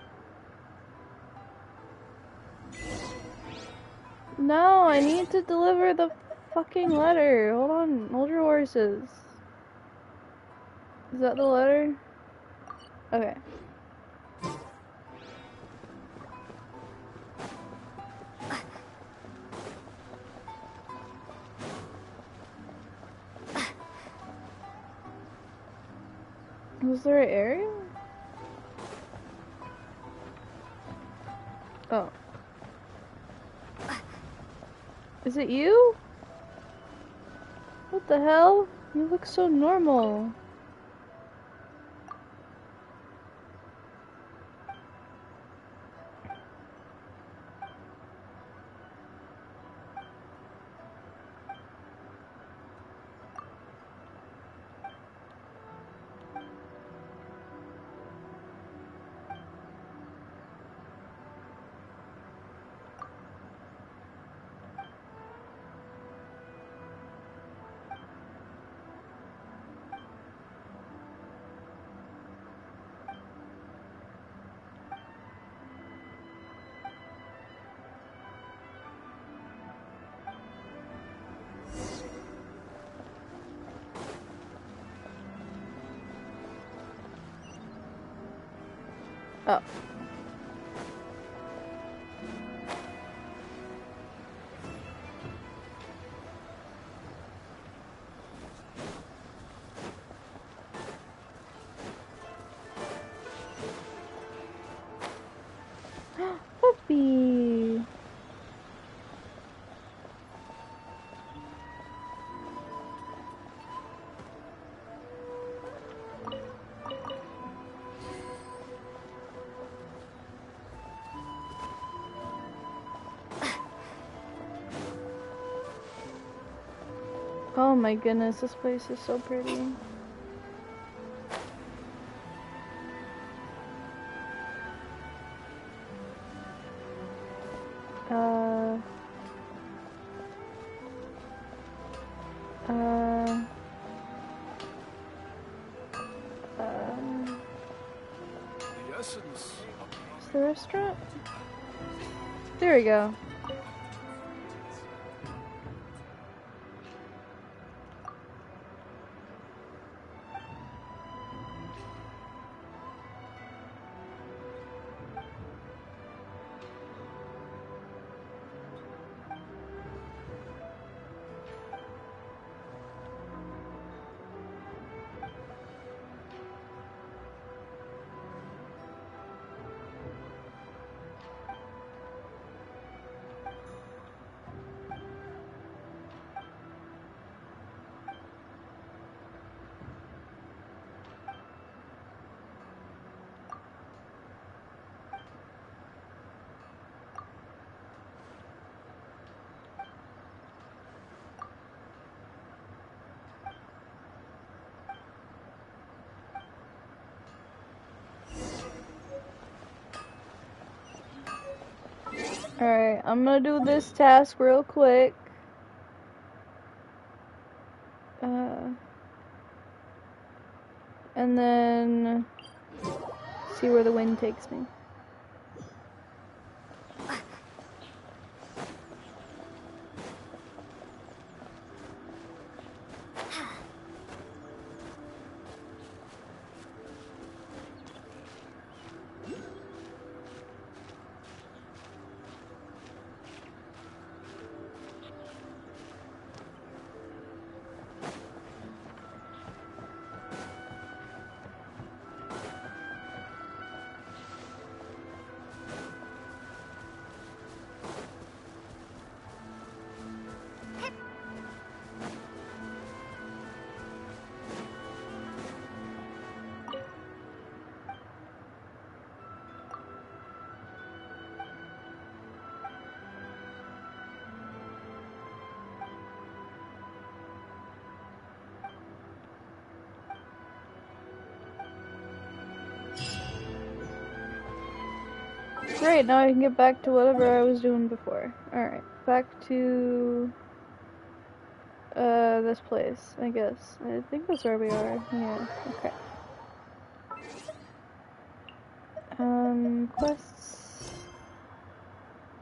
No, I need to deliver the fucking letter. Hold on, hold your horses. Is that the letter? Okay. Was there an area? Oh. Is it you? What the hell? You look so normal. Oh. Puppy. Oh my goodness, this place is so pretty. The essence. Is the restaurant? There we go. Alright, I'm gonna do this task real quick. And then see where the wind takes me. Great, now I can get back to whatever I was doing before. Alright, back to this place, I guess. I think that's where we are. Yeah, okay. Quests.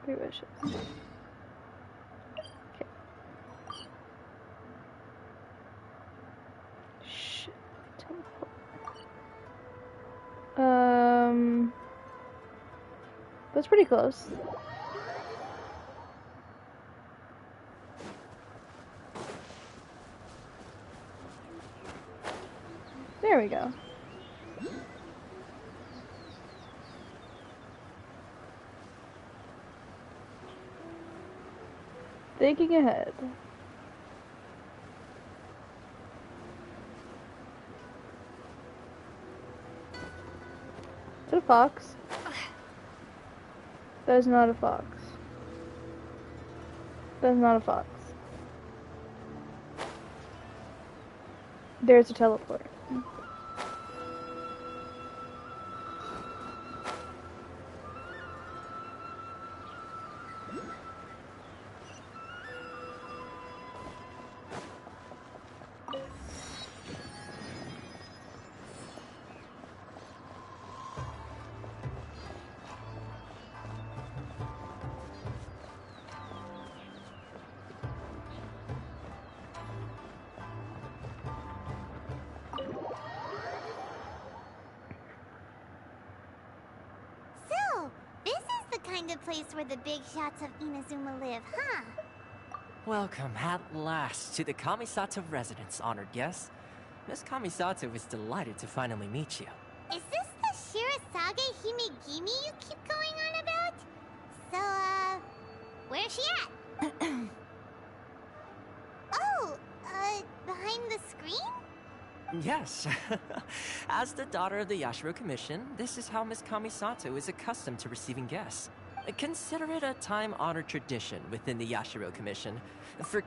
3 wishes. Okay. Shit. Teleport. That's pretty close. There we go. Thinking ahead. Is it a fox? That is not a fox. That is not a fox. There's a teleport. Kind of place where the big shots of Inazuma live, huh? Welcome at last to the Kamisato residence, honored guest. Miss Kamisato is delighted to finally meet you. Is this the Shirazage Himegimi you keep going on about? So, where's she at? Oh, behind the screen? Yes. As the daughter of the Yashiro Commission, this is how Miss Kamisato is accustomed to receiving guests. Consider it a time-honored tradition within the Yashiro Commission. Makes sense.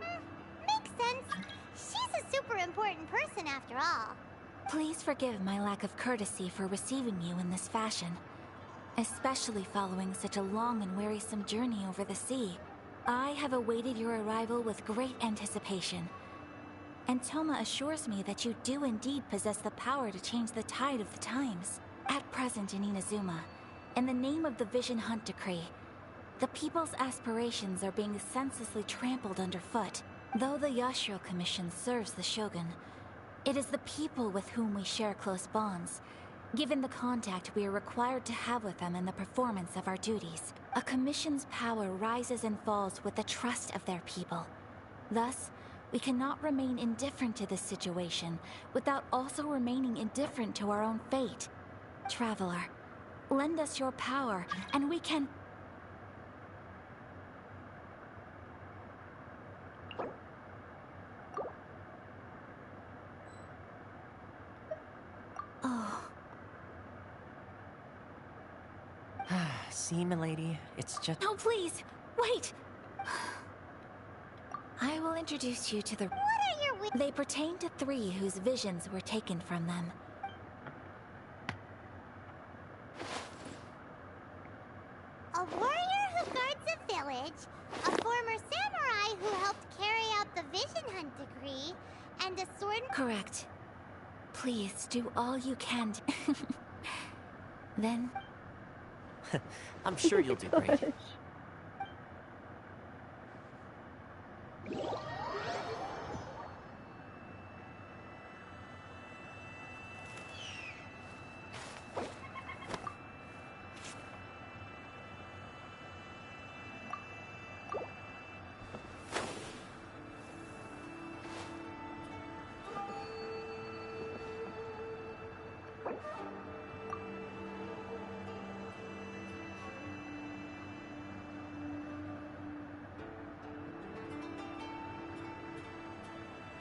She's a super important person after all. Please forgive my lack of courtesy for receiving you in this fashion, especially following such a long and wearisome journey over the sea. I have awaited your arrival with great anticipation, and Toma assures me that you do indeed possess the power to change the tide of the times. At present in Inazuma, in the name of the Vision Hunt Decree, the people's aspirations are being senselessly trampled underfoot. Though the Yashiro Commission serves the Shogun, it is the people with whom we share close bonds, given the contact we are required to have with them in the performance of our duties. A commission's power rises and falls with the trust of their people. Thus, we cannot remain indifferent to this situation without also remaining indifferent to our own fate. Traveler, lend us your power, and we can... Oh. See, milady, it's just... No, please! Wait! I will introduce you to the... What are your... They pertain to 3 whose visions were taken from them. A warrior who guards a enchantment degree, and a sword. Correct. Please do all you can. Then. I'm sure you'll do great.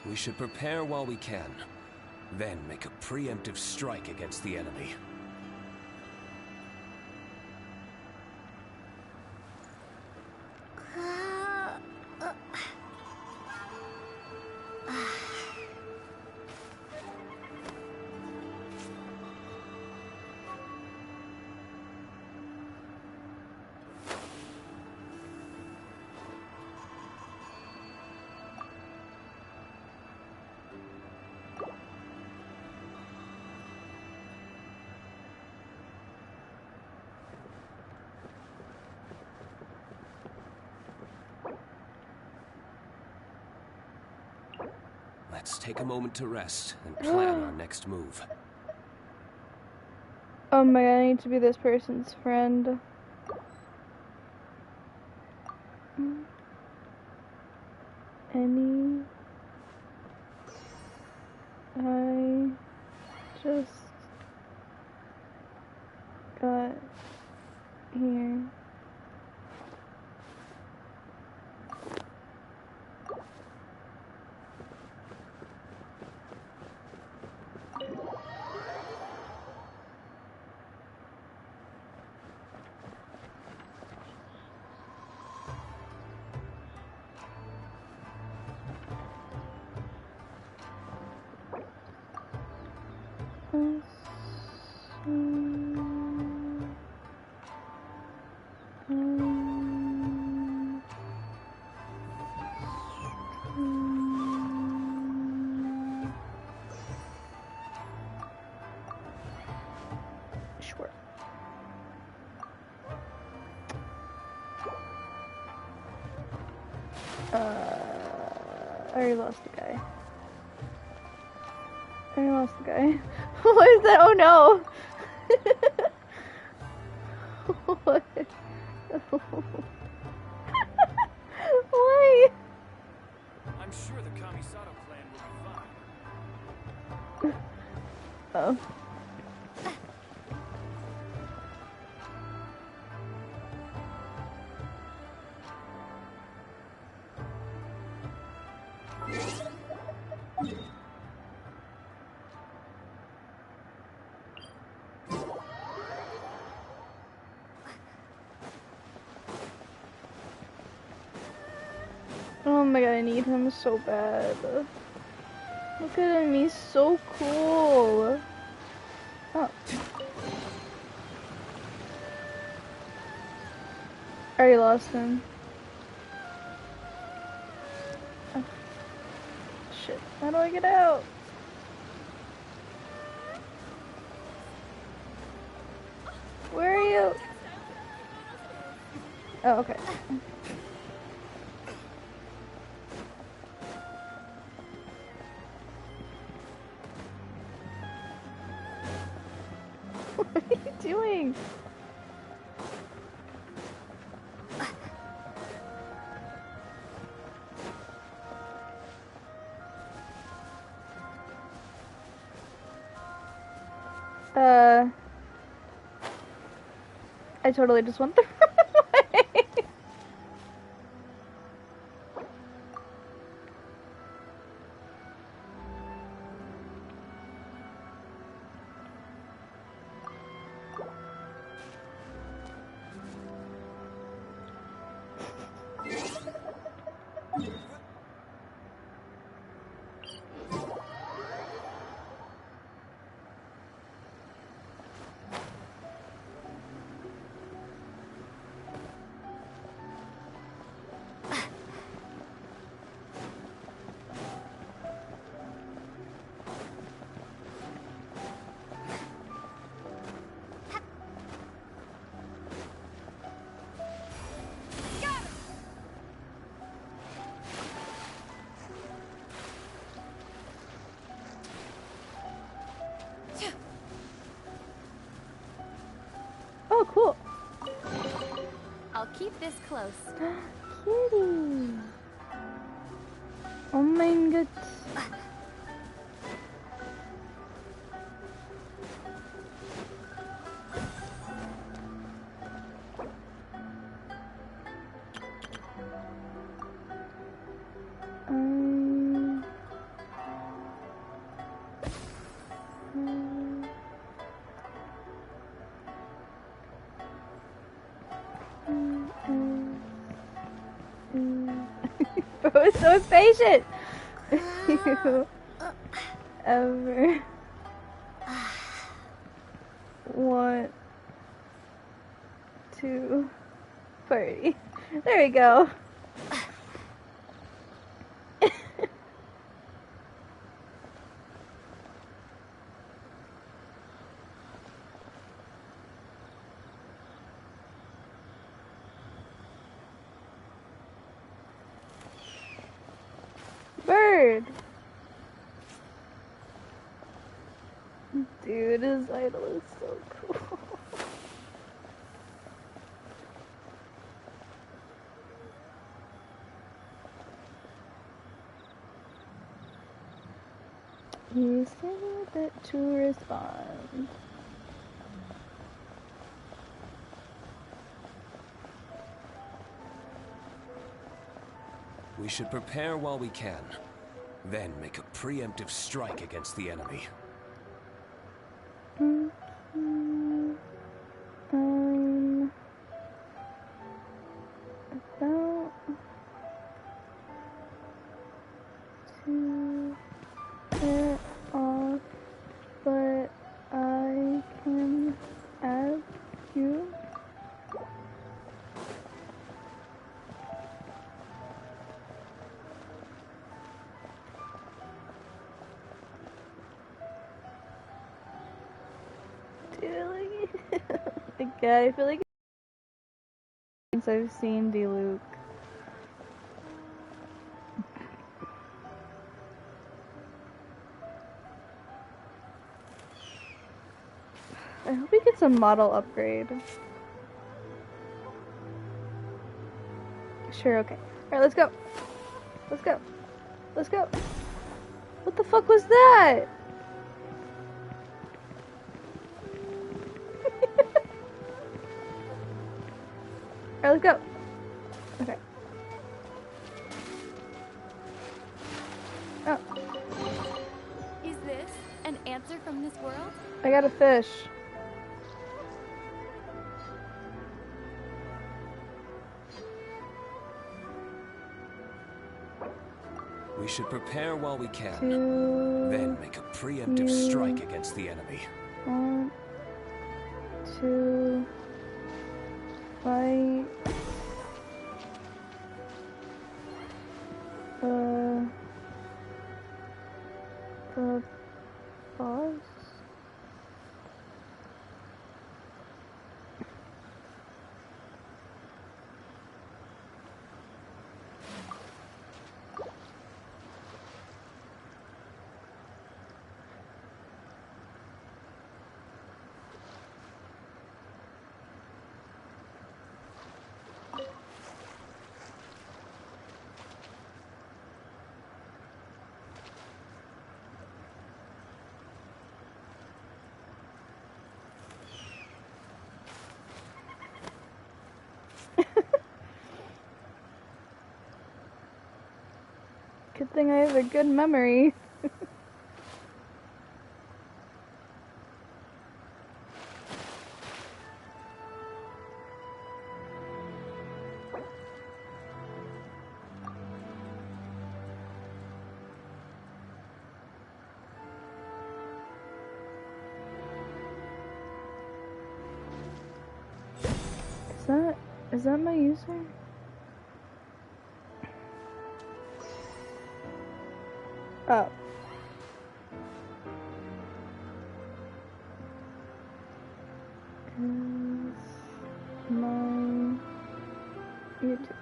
We should prepare while we can, then make a preemptive strike against the enemy. Let's take a moment to rest and plan our next move. Oh my god, I need to be this person's friend. Any... I just got here. Sure. I already lost the guy. I already lost the guy. What is that? Oh no! What? Why? I'm sure the Kamisato clan will be fine. Oh. Oh my god, I need him so bad. Look at him, he's so cool. Oh. I already lost him. Oh. Shit, how do I get out? Where are you? Oh, okay. What are you doing? I totally just went the wrong way. Keep this close. Kitty. Oh mein Gott. Bro is so impatient. You ever want to party? There we go. Bird. Dude, his idol is so cool. He's still a bit to respond. We should prepare while we can, then make a preemptive strike against the enemy. About to get off, but I can add you. Dude, like, I feel like since I've seen D-Luke. I hope he gets a model upgrade. Sure, okay. Alright, let's go. Let's go. Let's go. What the fuck was that? Alright, let's go. Okay. Oh, Is this an answer from this world? I got a fish. We should prepare while we can, To then make a preemptive strike against the enemy. want to fight the boss? Good thing I have a good memory. Is that my user? Oh. Is my YouTube.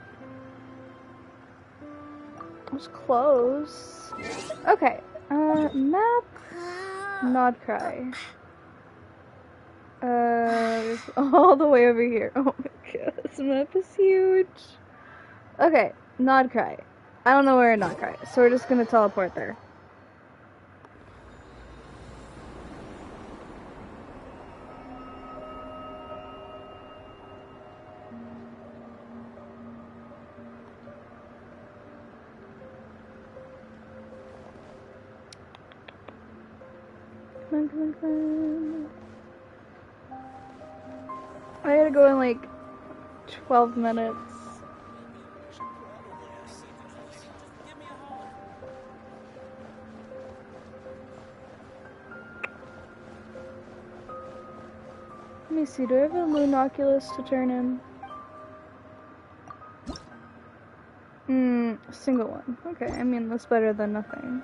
It was close. Okay. Map. Nod cry. It's all the way over here. Oh my god, this map is huge. Okay, Nod Cry. I don't know where Nod Cry is, so we're just gonna teleport there. Come on, come on, come on. I gotta go in like 12 minutes. Let me see, do I have a Lunoculus to turn in? Single one. Okay, I mean, that's better than nothing.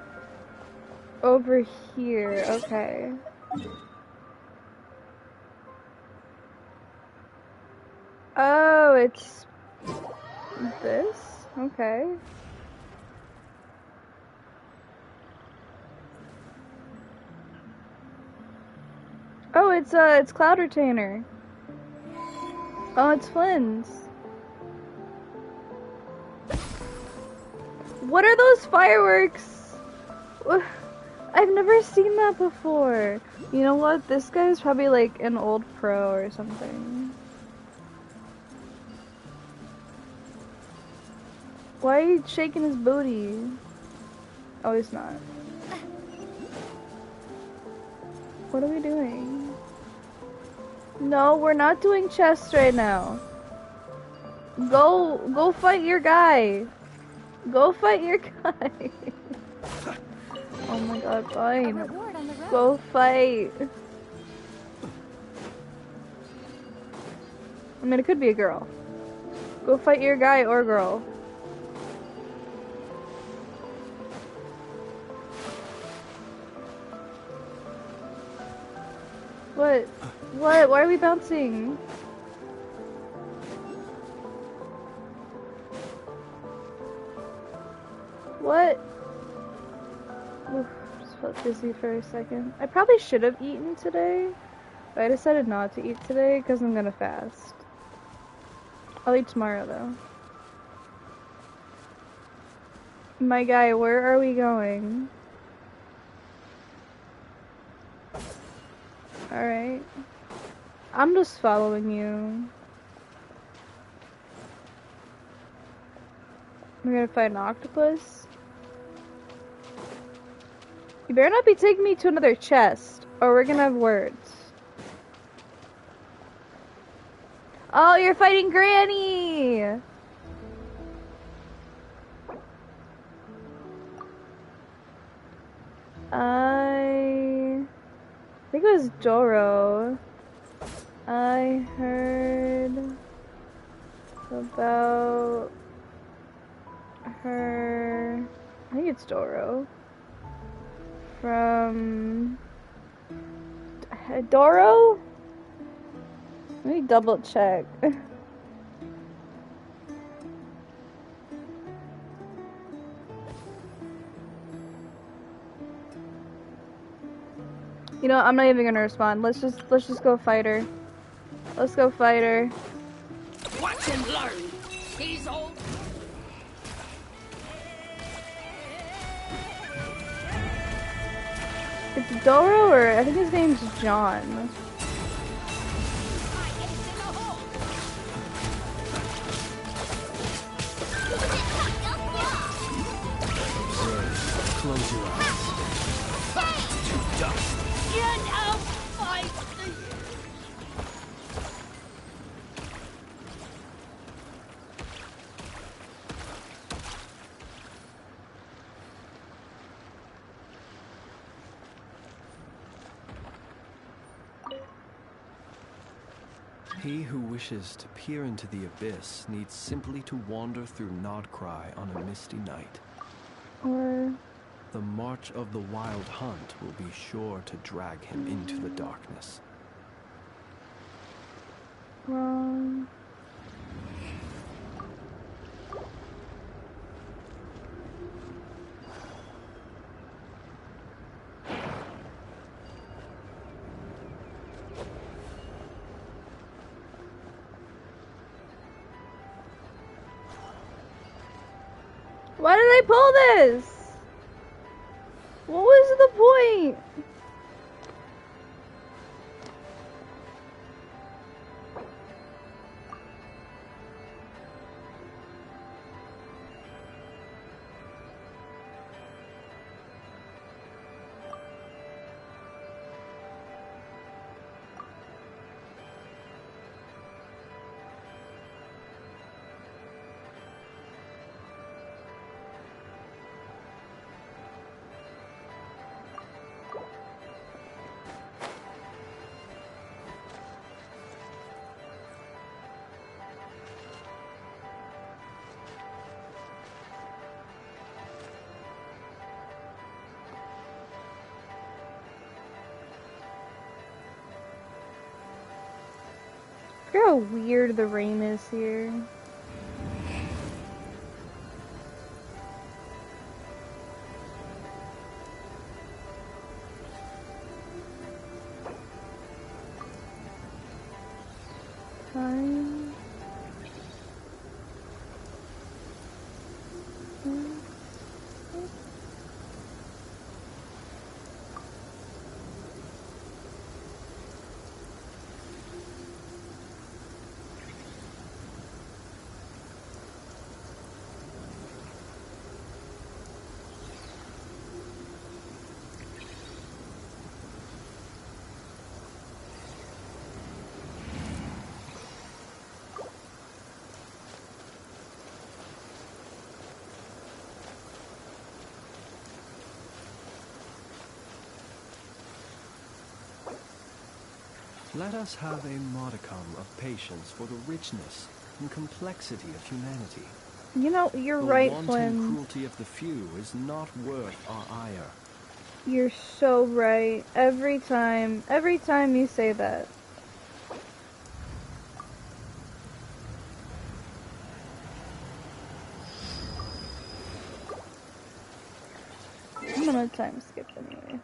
Over here, okay. Oh, it's this? Okay. Oh, it's Cloud Retainer. Oh, it's Flynn's. What are those fireworks? I've never seen that before. You know what? This guy is probably like an old pro or something. Why are you shaking his booty? Oh, he's not. What are we doing? No, we're not doing chess right now. Go fight your guy. Go fight your guy. Oh my god, fine. Go fight. I mean, it could be a girl. Go fight your guy or girl. What? What? Why are we bouncing? What? Oof, just felt dizzy for a second. I probably should have eaten today, but I decided not to eat today because I'm gonna fast. I'll eat tomorrow though. My guy, where are we going? Alright. I'm just following you. We're gonna fight an octopus? You better not be taking me to another chest, or we're gonna have words. Oh, you're fighting Granny! I think it was Doro. I heard about her. I think it's Doro. From Doro? Let me double check. You know, I'm not even gonna respond. Let's just go fight her. Let's go fight her. Watch and learn. He's old. It's Doro, or I think his name's John. Close your eyes. To dust. Get out, fight the... He who wishes to peer into the abyss needs simply to wander through Nodcry on a misty night. Or the march of the wild hunt will be sure to drag him into the darkness. wrong. Why did I pull this? What was the point? Look how weird the rain is here. Time. Let us have a modicum of patience for the richness and complexity of humanity. You know, you're the right, wanton Flynn. cruelty of the few is not worth our ire. You're so right. Every time you say that. I'm gonna time skip anyways.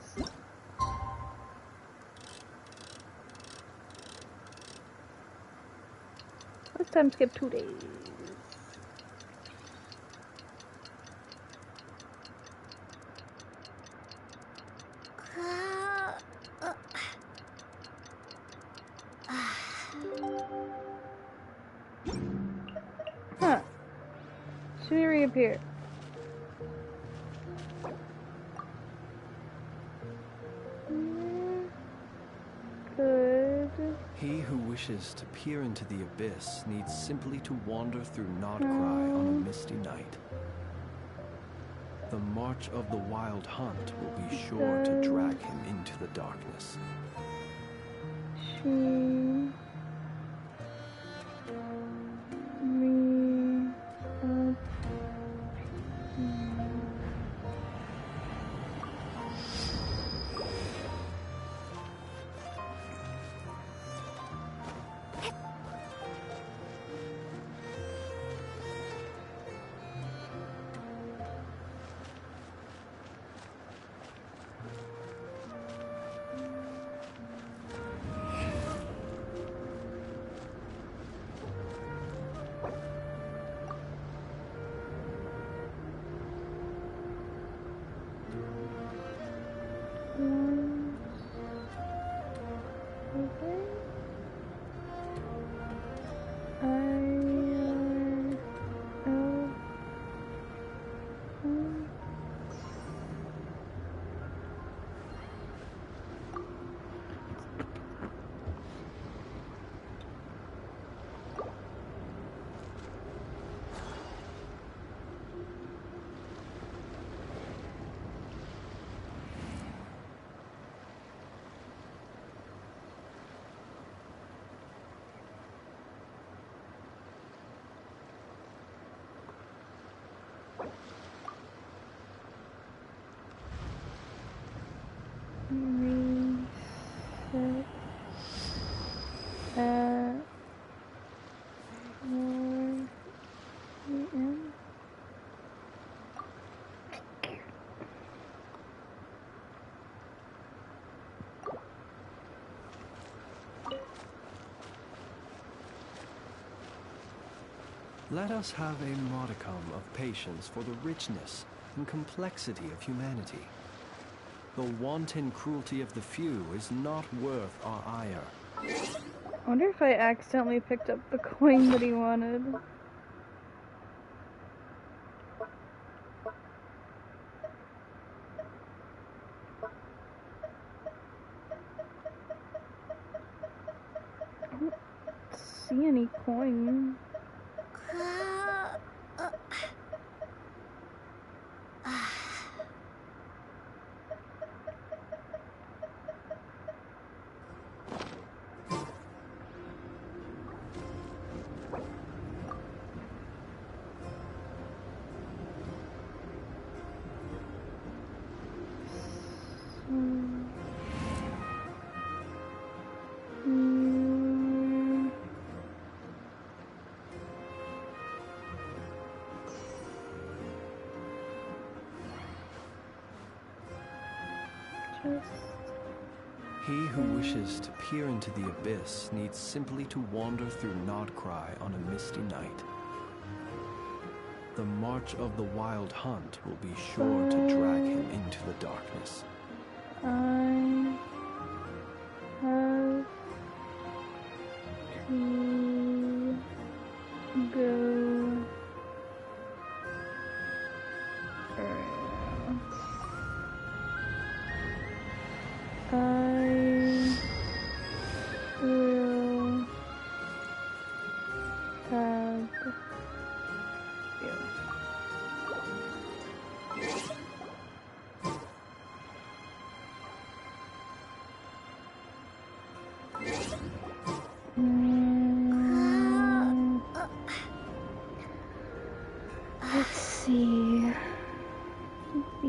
Let's time skip 2 days. Huh. Should we reappear? Good. He who wishes to peer into the abyss needs simply to wander through Nodcry on a misty night. The march of the wild hunt will be sure to drag him into the darkness. Let us have a modicum of patience for the richness and complexity of humanity. The wanton cruelty of the few is not worth our ire. I wonder if I accidentally picked up the coin that he wanted. I don't see any coin. He who wishes to peer into the abyss needs simply to wander through Nodcry on a misty night. The march of the wild hunt will be sure to drag him into the darkness. I have to go. I will tag you. Let's see. B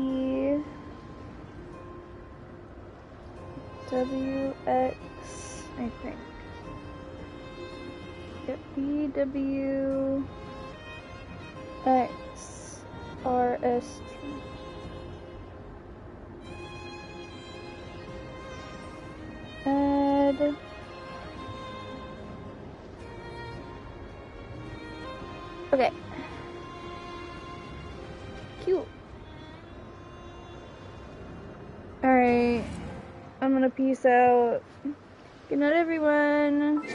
WX, I think. Yep, BWX RST. Add. Okay. Cute. Alright. I'm gonna peace out. Good night, everyone.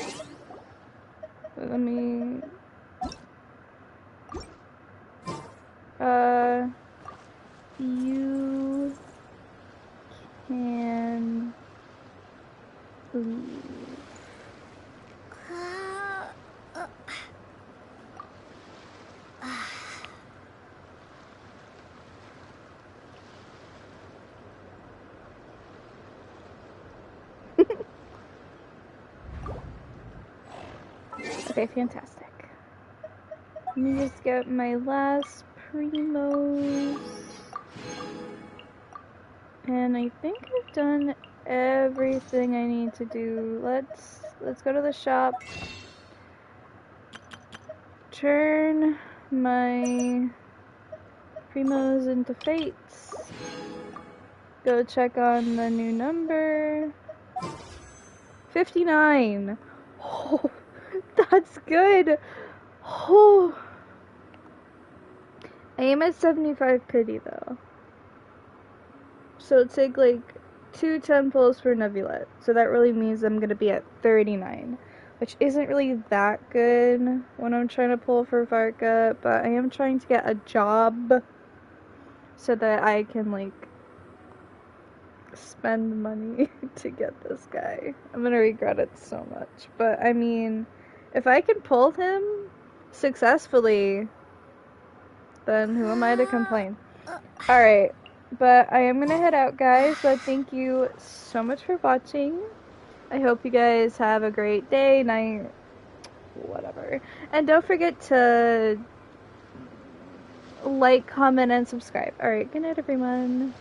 Let me... You can leave. Okay, fantastic. Let me just get my last primos. And I think I've done everything I need to do. Let's go to the shop. Turn my primos into fates. Go check on the new number. 59. Oh, that's good. Oh. I am at 75 pity though. So it'll take like 2 temples for Nebulette. So that really means I'm gonna be at 39. Which isn't really that good when I'm trying to pull for Varka, but I am trying to get a job so that I can like spend money to get this guy. I'm gonna regret it so much. But I mean, if I can pull him successfully, then who am I to complain? Alright, but I am gonna head out, guys, but thank you so much for watching. I hope you guys have a great day, night, whatever. And don't forget to like, comment, and subscribe. Alright, good night, everyone.